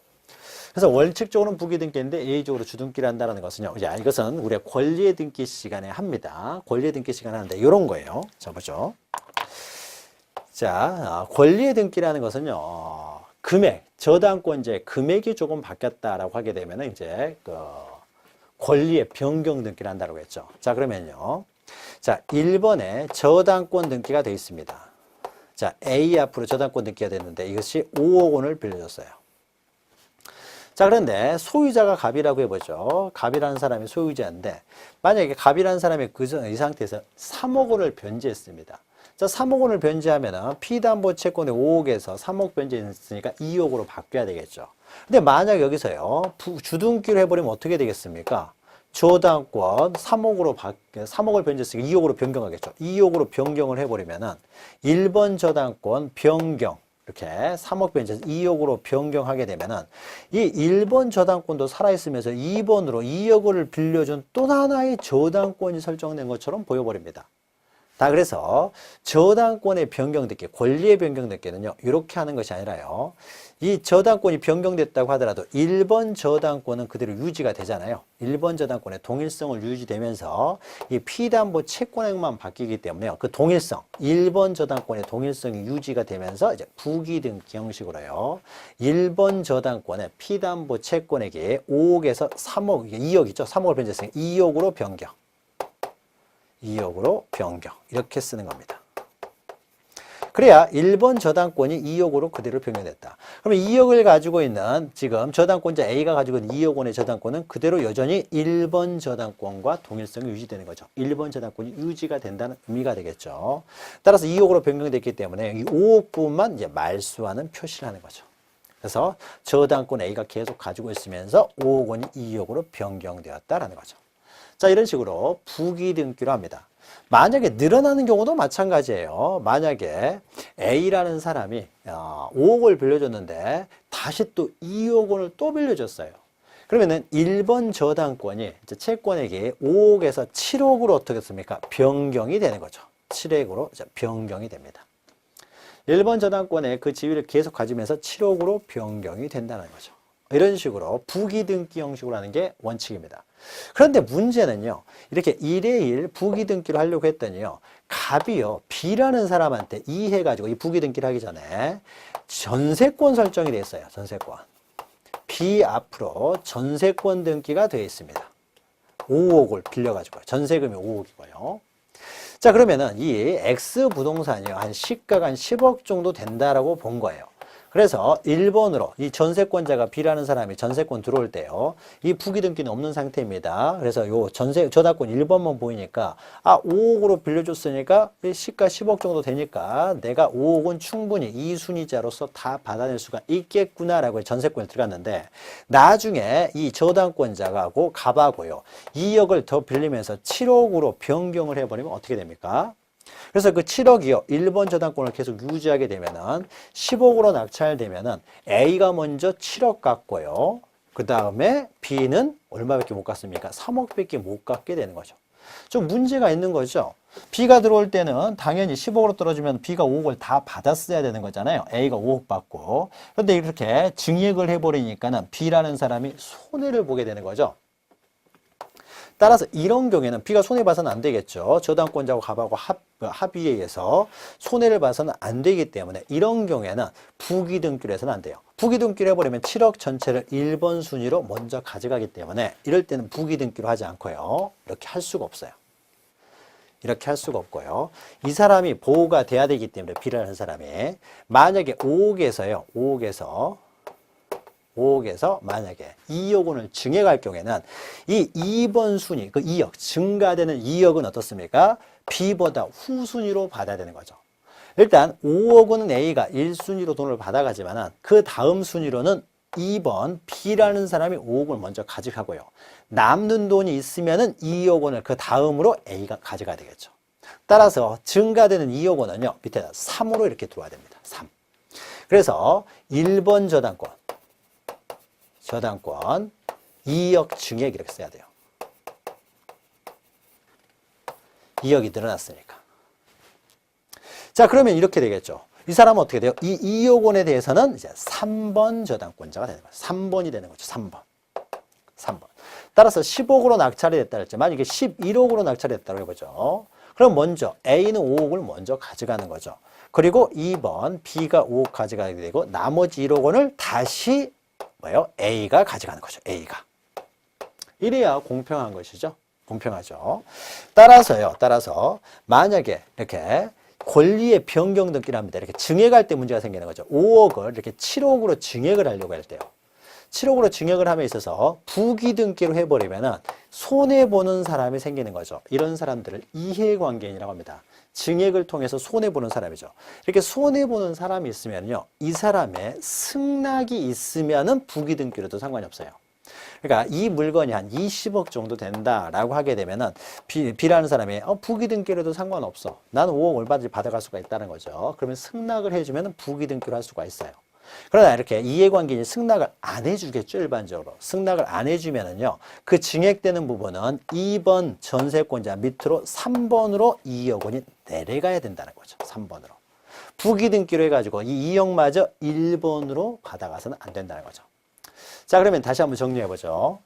Speaker 1: 그래서 원칙적으로는 부기등기인데 예외적으로 주등기를 한다는 것은요. 이것은 우리가 권리의 등기 시간에 합니다. 권리의 등기 시간에 하는데 이런 거예요. 자, 보죠. 자, 권리의 등기라는 것은요. 금액, 저당권자의 금액이 조금 바뀌었다라고 하게 되면 이제 권리의 변경 등기를 한다고 했죠. 자, 그러면요. 자, 1번에 저당권 등기가 되어 있습니다. 자, A 앞으로 저당권 등기가 됐는데 이것이 5억 원을 빌려줬어요. 자, 그런데 소유자가 갑이라고 해보죠. 갑이라는 사람이 소유자인데 만약에 갑이라는 사람이 이 상태에서 3억 원을 변제했습니다. 자, 3억 원을 변제하면 피담보 채권의 5억에서 3억 변제했으니까 2억으로 바뀌어야 되겠죠. 근데 만약 여기서요. 주등기로 해버리면 어떻게 되겠습니까? 저당권 3억을 변제했으니까 2억으로 변경하겠죠. 2억으로 변경을 해버리면은 1번 저당권 변경 이렇게 3억 변제해서 2억으로 변경하게 되면은 이 1번 저당권도 살아있으면서 2번으로 2억 원을 빌려준 또 하나의 저당권이 설정된 것처럼 보여버립니다. 다 그래서 저당권의 변경 등기, 권리의 변경 등기는요. 이렇게 하는 것이 아니라요. 이 저당권이 변경됐다고 하더라도 1번 저당권은 그대로 유지가 되잖아요. 1번 저당권의 동일성을 유지되면서 이 피담보 채권액만 바뀌기 때문에요. 그 동일성, 1번 저당권의 동일성이 유지가 되면서 이제 부기등기 형식으로요. 1번 저당권의 피담보 채권액이 5억에서 3억, 2억 있죠. 3억을 변제했으니까 2억으로 변경. 2억으로 변경. 이렇게 쓰는 겁니다. 그래야 1번 저당권이 2억으로 그대로 변경됐다. 그러면 2억을 가지고 있는 지금 저당권자 A가 가지고 있는 2억 원의 저당권은 그대로 여전히 1번 저당권과 동일성이 유지되는 거죠. 1번 저당권이 유지가 된다는 의미가 되겠죠. 따라서 2억으로 변경됐기 때문에 이 5억 부분만 이제 말소하는 표시를 하는 거죠. 그래서 저당권 A가 계속 가지고 있으면서 5억 원이 2억으로 변경되었다라는 거죠. 자, 이런 식으로 부기등기로 합니다. 만약에 늘어나는 경우도 마찬가지예요. 만약에 A라는 사람이 5억을 빌려줬는데 다시 또 2억 원을 또 빌려줬어요. 그러면은 1번 저당권이 이제 채권액이 5억에서 7억으로 어떻게 습니까? 변경이 되는 거죠. 7억으로 변경이 됩니다. 1번 저당권의 그 지위를 계속 가지면서 7억으로 변경이 된다는 거죠. 이런 식으로 부기등기 형식으로 하는 게 원칙입니다. 그런데 문제는요. 이렇게 1에1 부기등기로 하려고 했더니요. 갑이요. B라는 사람한테 이해가지고 이 부기등기를 하기 전에 전세권 설정이 돼 있어요. 전세권. B 앞으로 전세권 등기가 되어 있습니다. 5억을 빌려가지고요. 전세금이 5억이고요. 자, 그러면은 이 X 부동산이요. 한 시가가 한 10억 정도 된다라고 본 거예요. 그래서 1번으로 이 전세권자가 B라는 사람이 전세권 들어올 때요. 이 부기 등기는 없는 상태입니다. 그래서 요 저당권 1번만 보이니까 5억으로 빌려줬으니까 시가 10억 정도 되니까 내가 5억은 충분히 이순위자로서 다 받아낼 수가 있겠구나라고 전세권에 들어갔는데 나중에 이 저당권자가고 갑하고요. 2억을 더 빌리면서 7억으로 변경을 해버리면 어떻게 됩니까? 그래서 그 7억이요. 1번 저당권을 계속 유지하게 되면은 10억으로 낙찰되면은 A가 먼저 7억 갚고요. 그 다음에 B는 얼마밖에 못 갚습니까? 3억밖에 못 갚게 되는 거죠. 좀 문제가 있는 거죠. B가 들어올 때는 당연히 10억으로 떨어지면 B가 5억을 다 받았어야 되는 거잖아요. A가 5억 받고. 그런데 이렇게 증액을 해버리니까는 B라는 사람이 손해를 보게 되는 거죠. 따라서 이런 경우에는 B가 손해봐서는 안 되겠죠. 저당권자하고 갑하고 합의에 의해서 손해를 봐서는 안 되기 때문에 이런 경우에는 부기등기로 해서는 안 돼요. 부기등기로 해버리면 7억 전체를 1번 순위로 먼저 가져가기 때문에 이럴 때는 부기등기로 하지 않고요. 이렇게 할 수가 없어요. 이렇게 할 수가 없고요. 이 사람이 보호가 돼야 되기 때문에 B라는 사람이 만약에 5억에서 만약에 2억 원을 증액할 경우에는 이 2번 순위, 그 2억, 증가되는 2억은 어떻습니까? B보다 후순위로 받아야 되는 거죠. 일단 5억 원은 A가 1순위로 돈을 받아가지만은 그 다음 순위로는 2번 B라는 사람이 5억을 먼저 가져가고요. 남는 돈이 있으면은 2억 원을 그 다음으로 A가 가져가야 되겠죠. 따라서 증가되는 2억 원은요, 밑에다 3으로 이렇게 들어와야 됩니다. 3. 그래서 1번 저당권 2억 증액 이렇게 써야 돼요. 2억이 늘어났으니까. 자, 그러면 이렇게 되겠죠. 이 사람은 어떻게 돼요? 이 2억 원에 대해서는 이제 3번 저당권자가 되는 거죠. 3번이 되는 거죠. 3번. 따라서 10억으로 낙찰이 됐다 그랬죠. 만약에 11억으로 낙찰이 됐다고 해보죠. 그럼 먼저 A는 5억을 먼저 가져가는 거죠. 그리고 2번 B가 5억 가져가게 되고 나머지 1억 원을 다시 A가 가져가는 거죠. A가. 이래야 공평한 것이죠. 공평하죠. 따라서 만약에 이렇게 권리의 변경 등기를 합니다. 이렇게 증액할 때 문제가 생기는 거죠. 5억을 이렇게 7억으로 증액을 하려고 할 때요. 7억으로 증액을 함에 있어서 부기 등기로 해버리면은 손해보는 사람이 생기는 거죠. 이런 사람들을 이해관계인이라고 합니다. 증액을 통해서 손해보는 사람이죠. 이렇게 손해보는 사람이 있으면요. 이 사람의 승낙이 있으면은 부기 등기로도 상관이 없어요. 그러니까 이 물건이 한 20억 정도 된다라고 하게 되면은 B라는 사람이 부기 등기로도 상관없어. 나는 5억 얼마든지 받아갈 수가 있다는 거죠. 그러면 승낙을 해주면은 부기 등기로 할 수가 있어요. 그러나 이렇게 이해관계인이 승낙을 안 해주겠죠, 일반적으로. 승낙을 안 해주면은요, 그 증액되는 부분은 2번 전세권자 밑으로 3번으로 2억 원이 내려가야 된다는 거죠, 3번으로. 부기등기로 해가지고 이 2억마저 1번으로 받아가서는 안 된다는 거죠. 자, 그러면 다시 한번 정리해보죠.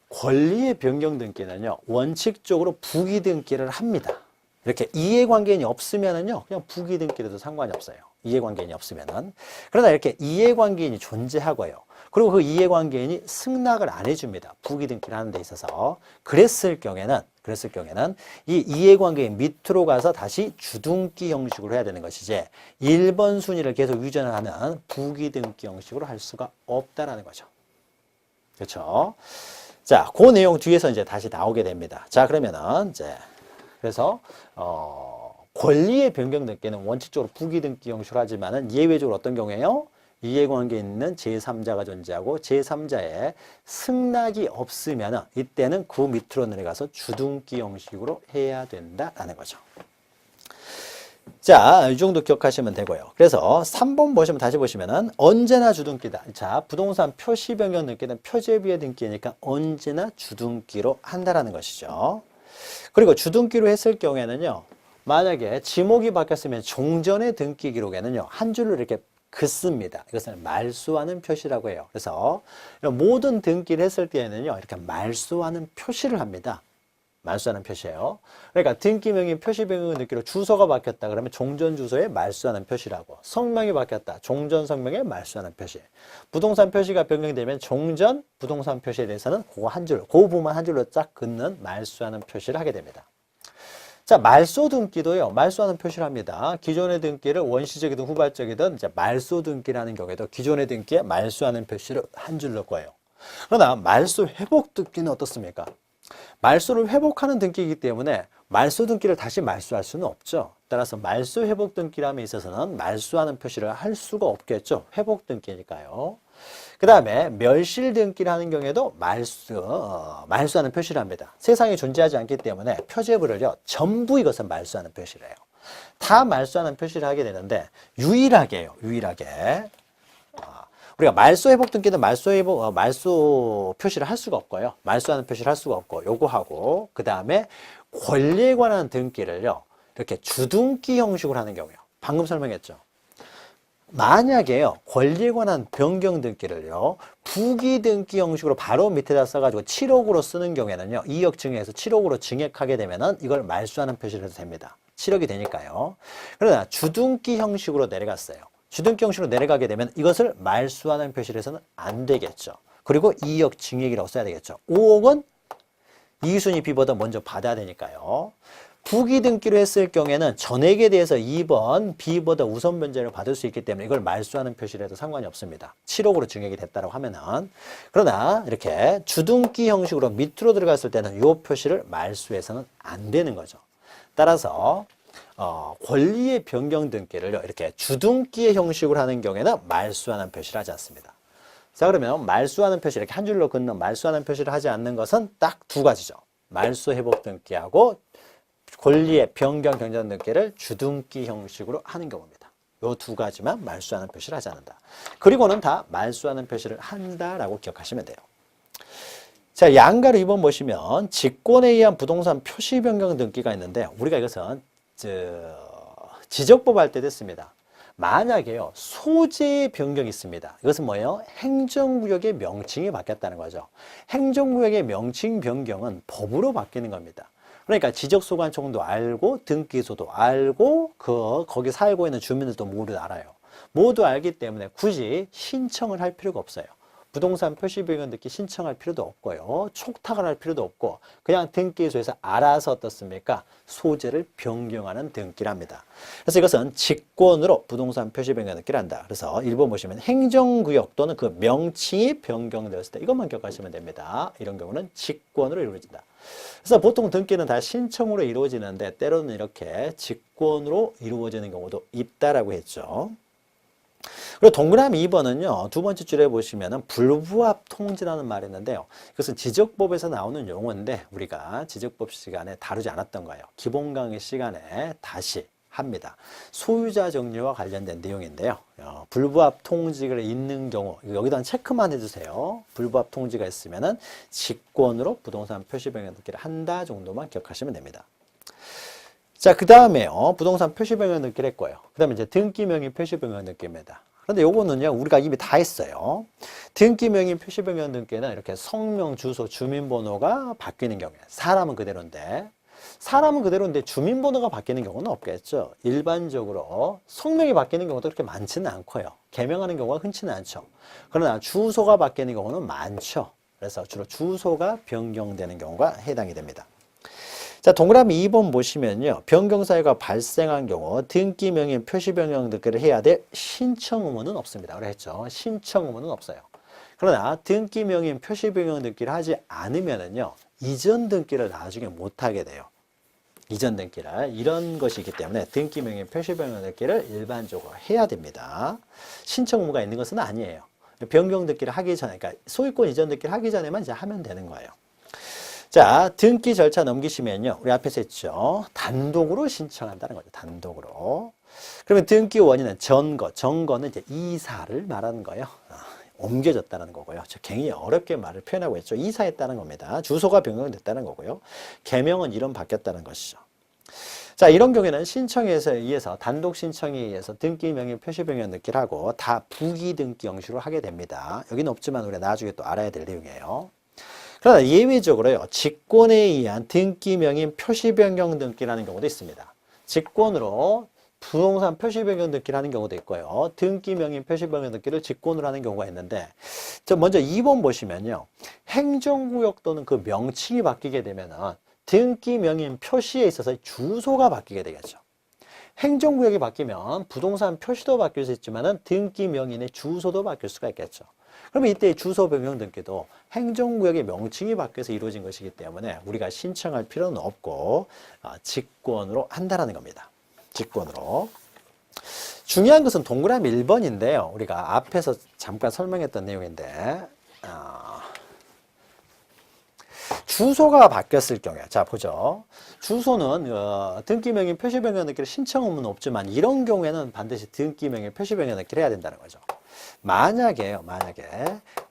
Speaker 1: 권리의 변경 등기는요, 원칙적으로 부기등기를 합니다. 이렇게 이해관계인이 없으면은요, 그냥 부기등기로도 상관이 없어요. 이해관계인이 없으면은. 그러나 이렇게 이해관계인이 존재하고요. 그리고 그 이해관계인이 승낙을 안 해줍니다. 부기등기를 하는 데 있어서. 그랬을 경우에는 이 이해관계인 밑으로 가서 다시 주등기 형식으로 해야 되는 것이지 1번 순위를 계속 유전하는 부기등기 형식으로 할 수가 없다라는 거죠. 그렇죠? 자, 그 내용 뒤에서 이제 다시 나오게 됩니다. 자, 그러면은 이제 그래서 권리의 변경 등기는 원칙적으로 부기 등기 형식으로 하지만은 예외적으로 어떤 경우에요? 이해관계에 있는 제3자가 존재하고 제3자의 승낙이 없으면은 이때는 그 밑으로 내려가서 주등기 형식으로 해야 된다라는 거죠. 자, 이 정도 기억하시면 되고요. 그래서 3번 보시면 다시 보시면은 언제나 주등기다. 자, 부동산 표시 변경 등기는 표제비의 등기니까 언제나 주등기로 한다라는 것이죠. 그리고 주등기로 했을 경우에는요. 만약에 지목이 바뀌었으면 종전의 등기 기록에는요. 한 줄로 이렇게 긋습니다. 이것을 말소하는 표시라고 해요. 그래서 모든 등기를 했을 때에는요. 이렇게 말소하는 표시를 합니다. 말소하는 표시예요. 그러니까 등기명의 표시 변경 등기로 주소가 바뀌었다 그러면 종전 주소에 말소하는 표시라고. 성명이 바뀌었다. 종전 성명에 말소하는 표시. 부동산 표시가 변경되면 종전 부동산 표시에 대해서는 그거 한 줄, 그 부분만 한 줄로 쫙 긋는 말소하는 표시를 하게 됩니다. 자, 말소 등기도요. 말소하는 표시를 합니다. 기존의 등기를 원시적이든 후발적이든 이제 말소 등기라는 경우에도 기존의 등기에 말소하는 표시를 한 줄 넣고요. 그러나 말소 회복 등기는 어떻습니까? 말소를 회복하는 등기이기 때문에 말소 등기를 다시 말소할 수는 없죠. 따라서 말소 회복 등기람에 있어서는 말소하는 표시를 할 수가 없겠죠. 회복 등기니까요. 그 다음에 멸실 등기를 하는 경우에도 말소하는 표시를 합니다. 세상에 존재하지 않기 때문에 표제부를요, 전부 이것은 말소하는 표시를 해요. 다 말소하는 표시를 하게 되는데, 유일하게요, 유일하게. 우리가 말소 회복 등기는 말소 표시를 할 수가 없고요. 말소하는 표시를 할 수가 없고, 요거 하고, 그 다음에 권리에 관한 등기를요, 이렇게 주등기 형식으로 하는 경우요. 방금 설명했죠. 만약에요, 권리에 관한 변경 등기를요, 부기 등기 형식으로 바로 밑에다 써가지고 7억으로 쓰는 경우에는요, 2억 증액해서 7억으로 증액하게 되면은 이걸 말소하는 표시를 해도 됩니다. 7억이 되니까요. 그러나 주등기 형식으로 내려갔어요. 주등기 형식으로 내려가게 되면 이것을 말소하는 표시를 해서는 안 되겠죠. 그리고 2억 증액이라고 써야 되겠죠. 5억은 이순위 B보다 먼저 받아야 되니까요. 부기 등기로 했을 경우에는 전액에 대해서 2번 B보다 우선 변제를 받을 수 있기 때문에 이걸 말소하는 표시를 해도 상관이 없습니다. 7억으로 증액이 됐다고 하면은. 그러나 이렇게 주등기 형식으로 밑으로 들어갔을 때는 이 표시를 말소해서는 안 되는 거죠. 따라서 권리의 변경 등기를 이렇게 주등기의 형식으로 하는 경우에는 말소하는 표시를 하지 않습니다. 자, 그러면 말소하는 표시, 이렇게 한 줄로 긋는 말소하는 표시를 하지 않는 것은 딱 두 가지죠. 말소 회복 등기하고 권리의 변경 경전 등기를 주등기 형식으로 하는 경우입니다. 이 두 가지만 말소하는 표시를 하지 않는다. 그리고는 다 말소하는 표시를 한다라고 기억하시면 돼요. 자, 양가로 2번 보시면 직권에 의한 부동산 표시 변경 등기가 있는데, 우리가 이것은 지적법 할 때 됐습니다. 만약에요, 소재의 변경이 있습니다. 이것은 뭐예요? 행정구역의 명칭이 바뀌었다는 거죠. 행정구역의 명칭 변경은 법으로 바뀌는 겁니다. 그러니까 지적소관청도 알고 등기소도 알고 거기 살고 있는 주민들도 모두 알아요. 모두 알기 때문에 굳이 신청을 할 필요가 없어요. 부동산 표시 변경 등기 신청할 필요도 없고요. 촉탁을 할 필요도 없고 그냥 등기소에서 알아서 어떻습니까? 소재를 변경하는 등기랍니다. 그래서 이것은 직권으로 부동산 표시 변경 등기를 한다. 그래서 1번 보시면 행정구역 또는 그 명칭이 변경되었을 때 이것만 기억하시면 됩니다. 이런 경우는 직권으로 이루어진다. 그래서 보통 등기는 다 신청으로 이루어지는데 때로는 이렇게 직권으로 이루어지는 경우도 있다라고 했죠. 그리고 동그라미 2번은요, 두 번째 줄에 보시면은 불부합 통지라는 말이 있는데요. 이것은 지적법에서 나오는 용어인데 우리가 지적법 시간에 다루지 않았던 거예요. 기본 강의 시간에 다시 합니다. 소유자 정리와 관련된 내용인데요. 불부합 통지가 있는 경우, 여기다 한 체크만 해주세요. 불부합 통지가 있으면은 직권으로 부동산 표시 변경 등기를 한다 정도만 기억하시면 됩니다. 자, 그 다음에요. 부동산 표시 변경 등기를 했고요. 그 다음에 이제 등기 명의 표시 변경 등기입니다. 그런데 요거는요, 우리가 이미 다 했어요. 등기 명의 표시 변경 등기는 이렇게 성명, 주소, 주민번호가 바뀌는 경우에 사람은 그대로인데 주민번호가 바뀌는 경우는 없겠죠. 일반적으로 성명이 바뀌는 경우도 그렇게 많지는 않고요. 개명하는 경우가 흔치는 않죠. 그러나 주소가 바뀌는 경우는 많죠. 그래서 주로 주소가 변경되는 경우가 해당이 됩니다. 자, 동그라미 2번 보시면요. 변경 사유가 발생한 경우 등기 명의 표시 변경 등기를 해야 될 신청 의무는 없습니다. 그랬죠. 신청 의무는 없어요. 그러나 등기 명의 표시 변경 등기를 하지 않으면은요. 이전 등기를 나중에 못 하게 돼요. 이전 등기를 이런 것이기 때문에 등기 명의 표시 변경 등기를 일반적으로 해야 됩니다. 신청 의무가 있는 것은 아니에요. 변경 등기를 하기 전에, 그러니까 소유권 이전 등기를 하기 전에만 이제 하면 되는 거예요. 자, 등기 절차 넘기시면요. 우리 앞에서 했죠. 단독으로 신청한다는 거죠. 단독으로. 그러면 등기 원인은 정거는 이제 이사를 말하는 거예요. 옮겨졌다는 거고요. 저 굉장히 어렵게 말을 표현하고 있죠. 이사했다는 겁니다. 주소가 변경됐다는 거고요. 개명은 이름 바뀌었다는 것이죠. 자, 이런 경우에는 신청에 의해서 단독 신청에 의해서 등기 명의 표시 변경 등기를 하고 다 부기 등기 형식으로 하게 됩니다. 여기는 없지만 우리가 나중에 또 알아야 될 내용이에요. 그러나 예외적으로요, 직권에 의한 등기 명의 표시 변경 등기라는 경우도 있습니다. 직권으로 부동산 표시 변경 등기를 하는 경우도 있고요. 등기 명의 표시 변경 등기를 직권으로 하는 경우가 있는데, 먼저 2번 보시면요. 행정구역 또는 그 명칭이 바뀌게 되면은 등기 명인 표시에 있어서 주소가 바뀌게 되겠죠. 행정구역이 바뀌면 부동산 표시도 바뀔 수 있지만 등기 명인의 주소도 바뀔 수가 있겠죠. 그러면 이때 주소 변경 등기도 행정구역의 명칭이 바뀌어서 이루어진 것이기 때문에 우리가 신청할 필요는 없고 직권으로 한다는 겁니다. 직권으로. 중요한 것은 동그라미 1번인데요. 우리가 앞에서 잠깐 설명했던 내용인데 주소가 바뀌었을 경우에 자 보죠. 주소는 등기명인 표시변경 등기를 신청 의무는 없지만 이런 경우에는 반드시 등기명인 표시변경 등기를 해야 된다는 거죠. 만약에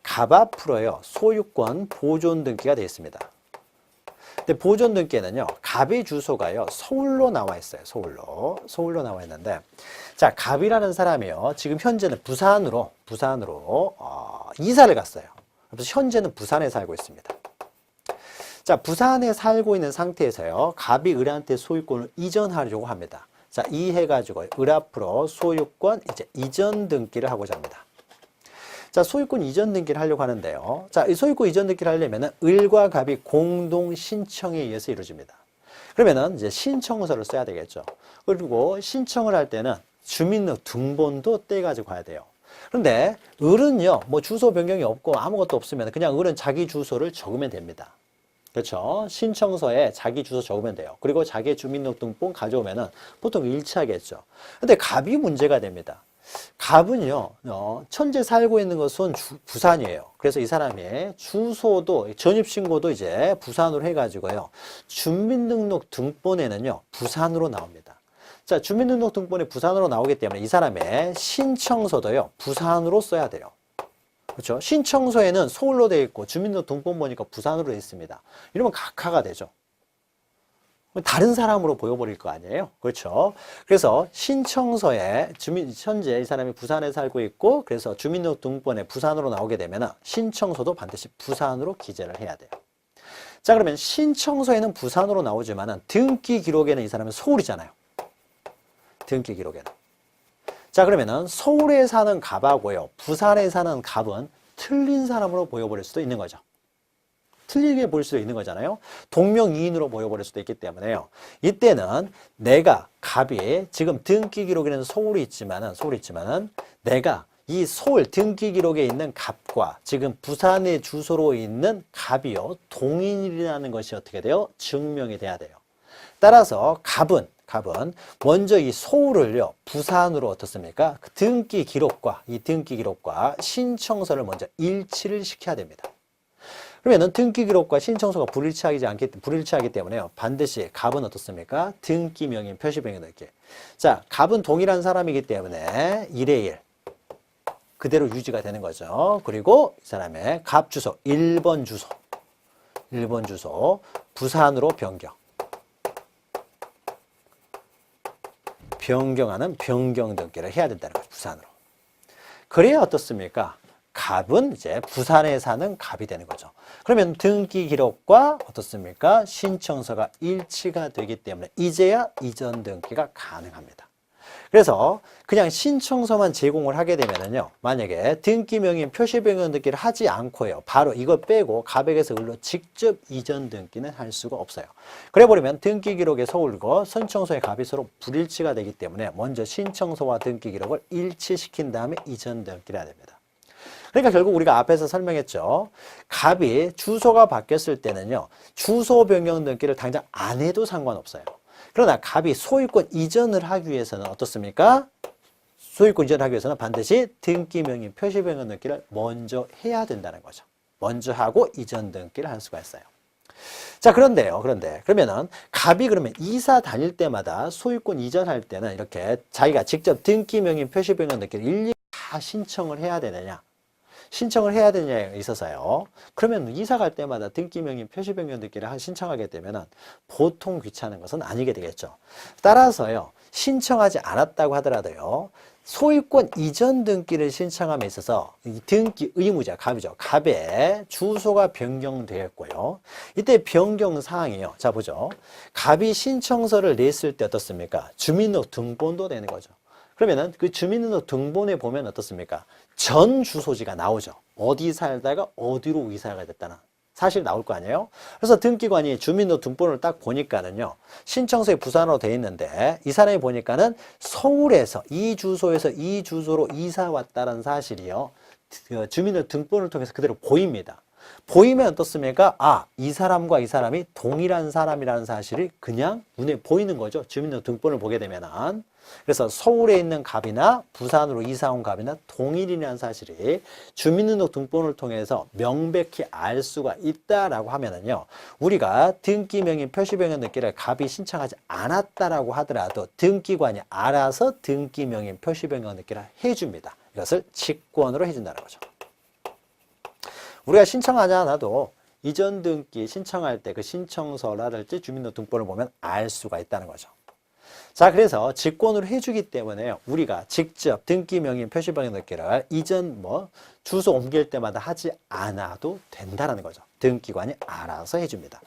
Speaker 1: 갑 앞으로요 소유권 보존 등기가 되어 있습니다. 근데 보존 등기에는요 갑의 주소가요 서울로 나와 있어요. 서울로 나와 있는데 자 갑이라는 사람이요 지금 현재는 부산으로 이사를 갔어요. 그래서 현재는 부산에 살고 있습니다. 자, 부산에 살고 있는 상태에서요, 갑이 을한테 소유권을 이전하려고 합니다. 자, 이해가지고 을 앞으로 소유권 이제 이전 등기를 하고자 합니다. 자, 소유권 이전 등기를 하려고 하는데요. 자, 이 소유권 이전 등기를 하려면은 을과 갑이 공동 신청에 의해서 이루어집니다. 그러면은 이제 신청서를 써야 되겠죠. 그리고 신청을 할 때는 주민등록 등본도 떼가지고 가야 돼요. 그런데 을은요, 뭐 주소 변경이 없고 아무것도 없으면 그냥 을은 자기 주소를 적으면 됩니다. 그렇죠. 신청서에 자기 주소 적으면 돼요. 그리고 자기의 주민등록등본 가져오면은 보통 일치하겠죠. 근데 갑이 문제가 됩니다. 갑은요, 현재 살고 있는 것은 부산이에요. 그래서 이 사람의 주소도, 전입신고도 이제 부산으로 해가지고요. 주민등록등본에는요, 부산으로 나옵니다. 자, 주민등록등본이 부산으로 나오기 때문에 이 사람의 신청서도요, 부산으로 써야 돼요. 그렇죠? 신청서에는 서울로 되어 있고 주민등록등본 보니까 부산으로 되어 있습니다. 이러면 각하가 되죠. 다른 사람으로 보여버릴 거 아니에요? 그렇죠? 그래서 신청서에 현재 이 사람이 부산에 살고 있고 그래서 주민등록등본에 부산으로 나오게 되면 신청서도 반드시 부산으로 기재를 해야 돼요. 자, 그러면 신청서에는 부산으로 나오지만 등기 기록에는 이 사람은 서울이잖아요. 등기 기록에는. 자, 그러면은 서울에 사는 갑하고요, 부산에 사는 갑은 틀린 사람으로 보여버릴 수도 있는 거죠. 틀리게 보일 수도 있는 거잖아요. 동명이인으로 보여버릴 수도 있기 때문에요. 이때는 내가 갑이 지금 등기 기록에는 서울이 있지만은 내가 이 서울 등기 기록에 있는 갑과 지금 부산의 주소로 있는 갑이요 동일이라는 것이 어떻게 돼요? 증명이 돼야 돼요. 따라서 갑은 먼저 이 서울을요 부산으로 어떻습니까? 등기 기록과 신청서를 먼저 일치를 시켜야 됩니다. 그러면은 등기 기록과 신청서가 불일치하기 때문에요. 반드시 갑은 어떻습니까? 등기 명인 표시 변경 등기. 자, 갑은 동일한 사람이기 때문에 1의 1 그대로 유지가 되는 거죠. 그리고 이 사람의 갑 주소 1번 주소 부산으로 변경하는 변경 등기를 해야 된다는 거죠. 부산으로. 그래야 어떻습니까? 갑은 이제 부산에 사는 갑이 되는 거죠. 그러면 등기 기록과 어떻습니까? 신청서가 일치가 되기 때문에 이제야 이전 등기가 가능합니다. 그래서 그냥 신청서만 제공을 하게 되면은요, 만약에 등기 명인 표시 변경 등기를 하지 않고요, 바로 이거 빼고 갑에게서 을로 직접 이전 등기는 할 수가 없어요. 그래 버리면 등기 기록의 서울과 신청서의 갑이 서로 불일치가 되기 때문에 먼저 신청서와 등기 기록을 일치시킨 다음에 이전 등기를 해야 됩니다. 그러니까 결국 우리가 앞에서 설명했죠. 갑이 주소가 바뀌었을 때는요, 주소 변경 등기를 당장 안 해도 상관없어요. 그러나 갑이 소유권 이전을 하기 위해서는 어떻습니까? 소유권 이전을 하기 위해서는 반드시 등기 명인 표시 변경 등기를 먼저 해야 된다는 거죠. 먼저 하고 이전 등기를 할 수가 있어요. 자, 그러면은 갑이 그러면 이사 다닐 때마다 소유권 이전할 때는 이렇게 자기가 직접 등기 명인 표시 변경 등기를 일일이 다 신청을 해야 되느냐에 있어서요. 그러면 이사 갈 때마다 등기 명인 표시 변경 등기를 신청하게 되면 보통 귀찮은 것은 아니게 되겠죠. 따라서요, 신청하지 않았다고 하더라도요, 소유권 이전 등기를 신청함에 있어서 이 등기 의무자 갑이죠. 갑의 주소가 변경되었고요. 이때 변경 사항이요. 자, 보죠. 갑이 신청서를 냈을 때 어떻습니까? 주민등록 등본도 되는 거죠. 그러면은 그 주민등록 등본에 보면 어떻습니까? 전 주소지가 나오죠. 어디 살다가 어디로 이사가 됐다는 사실이 나올 거 아니에요? 그래서 등기관이 주민등록번호를 딱 보니까는요, 신청서에 부산으로 돼 있는데 이 사람이 보니까는 서울에서 이 주소에서 이 주소로 이사 왔다는 사실이요, 주민등록번호를 통해서 그대로 보입니다. 보이면 어떻습니까? 아, 이 사람과 이 사람이 동일한 사람이라는 사실이 그냥 눈에 보이는 거죠. 주민등록번호를 보게 되면은. 그래서 서울에 있는 갑이나 부산으로 이사 온 갑이나 동일이라는 사실이 주민등록번호를 통해서 명백히 알 수가 있다라고 하면은요, 우리가 등기명의 표시변경 등기를 갑이 신청하지 않았다라고 하더라도 등기관이 알아서 등기명의 표시변경 등기를 해줍니다. 이것을 직권으로 해준다는 거죠. 우리가 신청하지 않아도 이전 등기 신청할 때 그 신청서라든지 주민등록번호를 보면 알 수가 있다는 거죠. 자, 그래서 직권으로 해주기 때문에 우리가 직접 등기명의 표시변경 등기를 이전 주소 옮길 때마다 하지 않아도 된다는 거죠. 등기관이 알아서 해줍니다.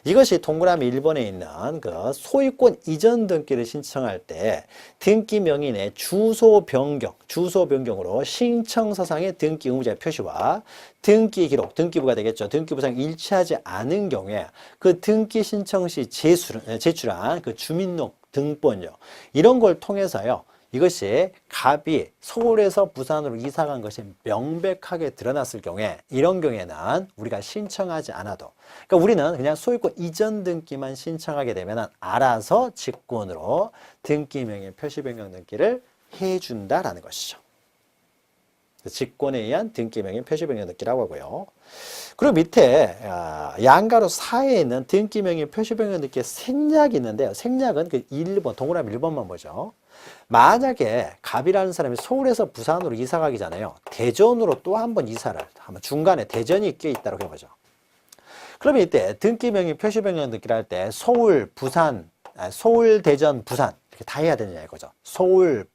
Speaker 1: 이것이 동그라미 1번에 있는 그 소유권 이전 등기를 신청할 때 등기명인의 주소 변경으로 신청서상의 등기 의무자의 표시와 등기 기록, 등기부가 되겠죠. 등기부상 일치하지 않은 경우에 그 등기 신청 시 제출한 그 주민등록 등본요, 이런 걸 통해서요, 이것이 갑이 서울에서 부산으로 이사 간 것이 명백하게 드러났을 경우에, 이런 경우에는 우리가 신청하지 않아도, 그러니까 우리는 그냥 소유권 이전 등기만 신청하게 되면 알아서 직권으로 등기명의 표시변경 등기를 해준다라는 것이죠. 직권에 의한 등기명의 표시변경 등기라고 하고요. 그리고 밑에 양가로 4에 있는 등기명의 표시변경 등기의 생략이 있는데요. 생략은 그 1번, 동그라미 1번만 보죠. 만약에 갑이라는 사람이 서울에서 부산으로 이사 가기 전에요, 대전으로 또 한 번 이사를 하면 중간에 대전이 껴 있다고 해보죠. 그러면 이때 등기명의 표시변경 등기를 할 때 서울, 대전, 부산 이렇게 다 해야 되느냐 이거죠. 서울,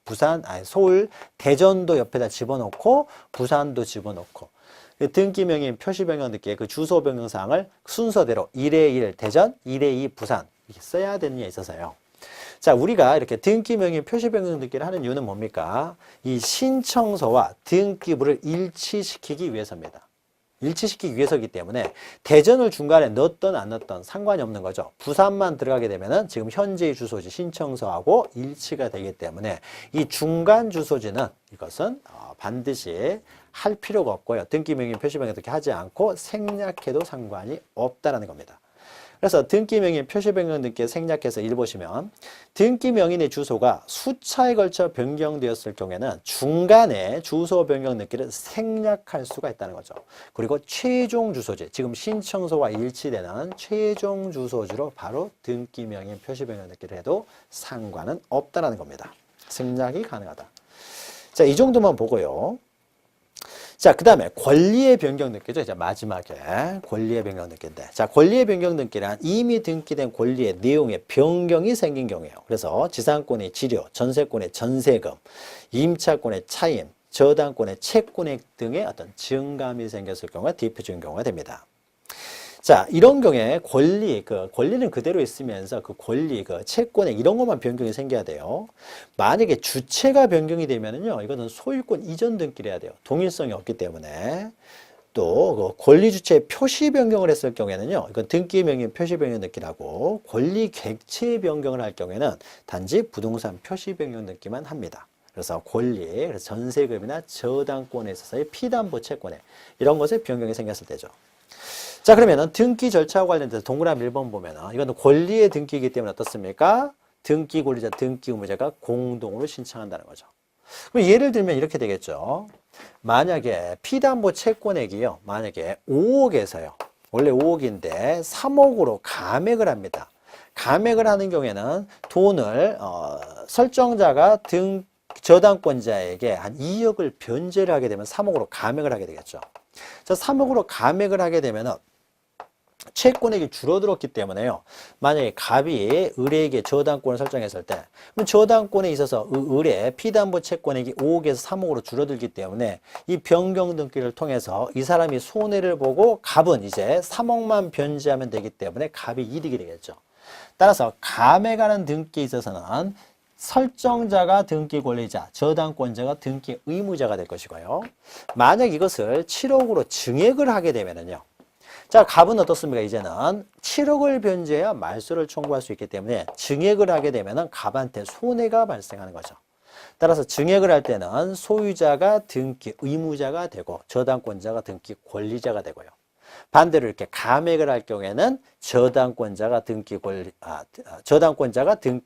Speaker 1: 대전도 옆에다 집어넣고 부산도 집어넣고, 등기명의 표시변경 등기의 그 주소 변경사항을 순서대로 1에 1 대전, 1에 2 부산 이렇게 써야 되는 게 있어서요. 자, 우리가 이렇게 등기명의 표시변경 등기를 하는 이유는 뭡니까? 이 신청서와 등기부를 일치시키기 위해서입니다. 일치시키기 위해서이기 때문에 대전을 중간에 넣었던 안 넣었던 상관이 없는 거죠. 부산만 들어가게 되면은 지금 현재의 주소지 신청서하고 일치가 되기 때문에 이 중간 주소지는 이것은 반드시 할 필요가 없고요. 등기명의 표시변경 등기 하지 않고 생략해도 상관이 없다라는 겁니다. 그래서 등기명의 표시변경 등기에 생략해서 1 보시면 등기명인의 주소가 수차에 걸쳐 변경되었을 경우에는 중간에 주소 변경 등기를 생략할 수가 있다는 거죠. 그리고 최종 주소지, 지금 신청서와 일치되는 최종 주소지로 바로 등기명의 표시변경 등기를 해도 상관은 없다는 겁니다. 생략이 가능하다. 자, 이 정도만 보고요. 자, 그 다음에 권리의 변경 등기죠. 이제 마지막에 권리의 변경 등기인데, 자, 권리의 변경 등기란 이미 등기된 권리의 내용에 변경이 생긴 경우예요. 그래서 지상권의 지료, 전세권의 전세금, 임차권의 차임, 저당권의 채권액 등의 어떤 증감이 생겼을 경우가 대표적인 경우가 됩니다. 자, 이런 경우에 권리는 그대로 있으면서 그 권리, 채권액 이런 것만 변경이 생겨야 돼요. 만약에 주체가 변경이 되면은요, 이거는 소유권 이전 등기를 해야 돼요. 동일성이 없기 때문에. 또 권리 주체의 표시 변경을 했을 경우에는요, 이건 등기명의 표시 변경 등기라고, 권리 객체 변경을 할 경우에는 단지 부동산 표시 변경 등기만 합니다. 그래서 그래서 전세금이나 저당권에 있어서의 피담보 채권액 이런 것에 변경이 생겼을 때죠. 자, 그러면은 등기 절차와 관련돼서 동그라미 1번 보면은 이건 권리의 등기이기 때문에 어떻습니까? 등기 권리자, 등기 의무자가 공동으로 신청한다는 거죠. 그럼 예를 들면 이렇게 되겠죠. 만약에 피담보 채권액이요, 만약에 5억에서요, 원래 5억인데 3억으로 감액을 합니다. 감액을 하는 경우에는 돈을 설정자가 저당권자에게 한 2억을 변제를 하게 되면 3억으로 감액을 하게 되겠죠. 자, 3억으로 감액을 하게 되면은 채권액이 줄어들었기 때문에요. 만약에 갑이 을에게 저당권을 설정했을 때, 그럼 저당권에 있어서 을의 피담보 채권액이 5억에서 3억으로 줄어들기 때문에 이 변경 등기를 통해서 이 사람이 손해를 보고 갑은 이제 3억만 변제하면 되기 때문에 갑이 이득이 되겠죠. 따라서 감액하는 등기에 있어서는 설정자가 등기 권리자, 저당권자가 등기 의무자가 될 것이고요. 만약 이것을 7억으로 증액을 하게 되면은요, 자, 갑은 어떻습니까? 이제는 7억을 변제해야 말소를 청구할 수 있기 때문에 증액을 하게 되면은 갑한테 손해가 발생하는 거죠. 따라서 증액을 할 때는 소유자가 등기 의무자가 되고 저당권자가 등기 권리자가 되고요. 반대로 이렇게 감액을 할 경우에는 저당권자가 등기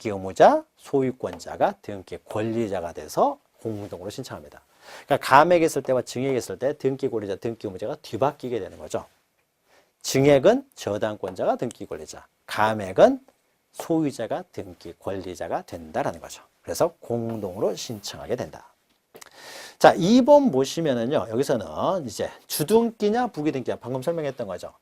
Speaker 1: 의무자, 소유권자가 등기 권리자가 돼서 공동으로 신청합니다. 그러니까 감액했을 때와 증액했을 때 등기 권리자, 등기 의무자가 뒤바뀌게 되는 거죠. 증액은 저당권자가 등기 권리자, 감액은 소유자가 등기 권리자가 된다라는 거죠. 그래서 공동으로 신청하게 된다. 자, 2번 보시면은요, 여기서는 이제 주등기냐 부기등기냐 방금 설명했던 거죠.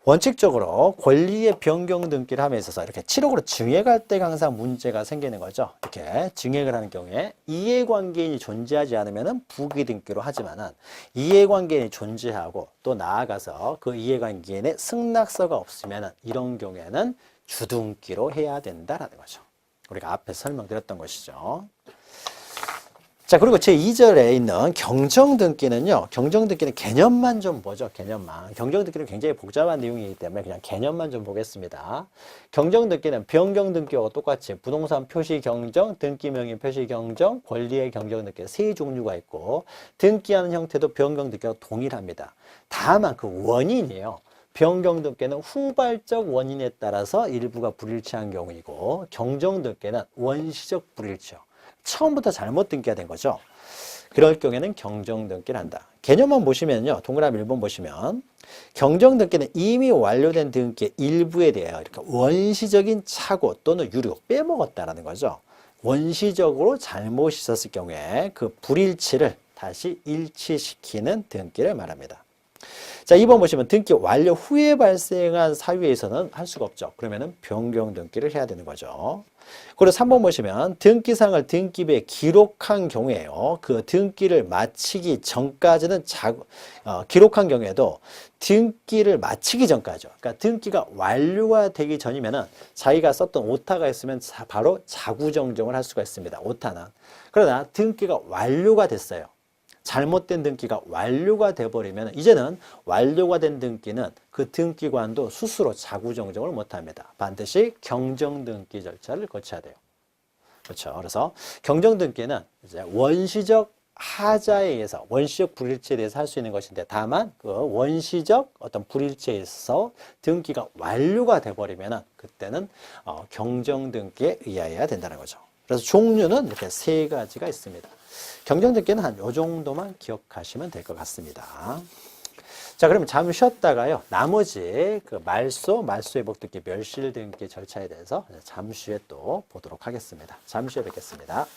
Speaker 1: 원칙적으로 권리의 변경 등기를 함에 있어서 이렇게 7억으로 증액할 때가 항상 문제가 생기는 거죠. 이렇게 증액을 하는 경우에 이해관계인이 존재하지 않으면 부기등기로 하지만은 이해관계인이 존재하고 또 나아가서 그 이해관계인의 승낙서가 없으면은 이런 경우에는 주등기로 해야 된다라는 거죠. 우리가 앞에서 설명드렸던 것이죠. 자, 그리고 제2절에 있는 경정등기는요, 경정등기는 개념만 좀 보죠, 개념만. 경정등기는 굉장히 복잡한 내용이기 때문에 그냥 개념만 좀 보겠습니다. 경정등기는 변경등기와 똑같이 부동산 표시경정, 등기명의 표시경정, 권리의 경정등기 세 종류가 있고, 등기하는 형태도 변경등기와 동일합니다. 다만 그 원인이에요. 변경등기는 후발적 원인에 따라서 일부가 불일치한 경우이고, 경정등기는 원시적 불일치요. 처음부터 잘못 등기가 된 거죠. 그럴 경우에는 경정등기를 한다. 개념만 보시면요. 동그라미 1번 보시면 경정등기는 이미 완료된 등기의 일부에 대해 이렇게 원시적인 착오 또는 유료, 빼먹었다라는 거죠. 원시적으로 잘못이 있었을 경우에 그 불일치를 다시 일치시키는 등기를 말합니다. 자, 2번 보시면 등기 완료 후에 발생한 사유에 있어서는 할 수가 없죠. 그러면은 변경 등기를 해야 되는 거죠. 그리고 3번 보시면 등기사항을 등기부에 기록한 경우에요. 그 등기를 마치기 전까지는 기록한 경우에도 등기를 마치기 전까지요. 그러니까 등기가 완료가 되기 전이면은 자기가 썼던 오타가 있으면 바로 자구정정을 할 수가 있습니다. 오타는. 그러나 등기가 완료가 됐어요. 잘못된 등기가 완료가 돼버리면 이제는 완료가 된 등기는 그 등기관도 스스로 자구정정을 못합니다. 반드시 경정등기 절차를 거쳐야 돼요. 그렇죠. 그래서 경정등기는 이제 원시적 하자에 의해서 원시적 불일치에 대해서 할 수 있는 것인데 다만 그 원시적 어떤 불일치에 있어서 등기가 완료가 돼버리면 그때는 경정등기에 의하여야 된다는 거죠. 그래서 종류는 이렇게 세 가지가 있습니다. 경정등기는 한 요 정도만 기억하시면 될 것 같습니다. 자, 그러면 잠시 쉬었다가요. 나머지 그 말소회복등기, 멸실등기 절차에 대해서 잠시 후에 또 보도록 하겠습니다. 잠시 후에 뵙겠습니다.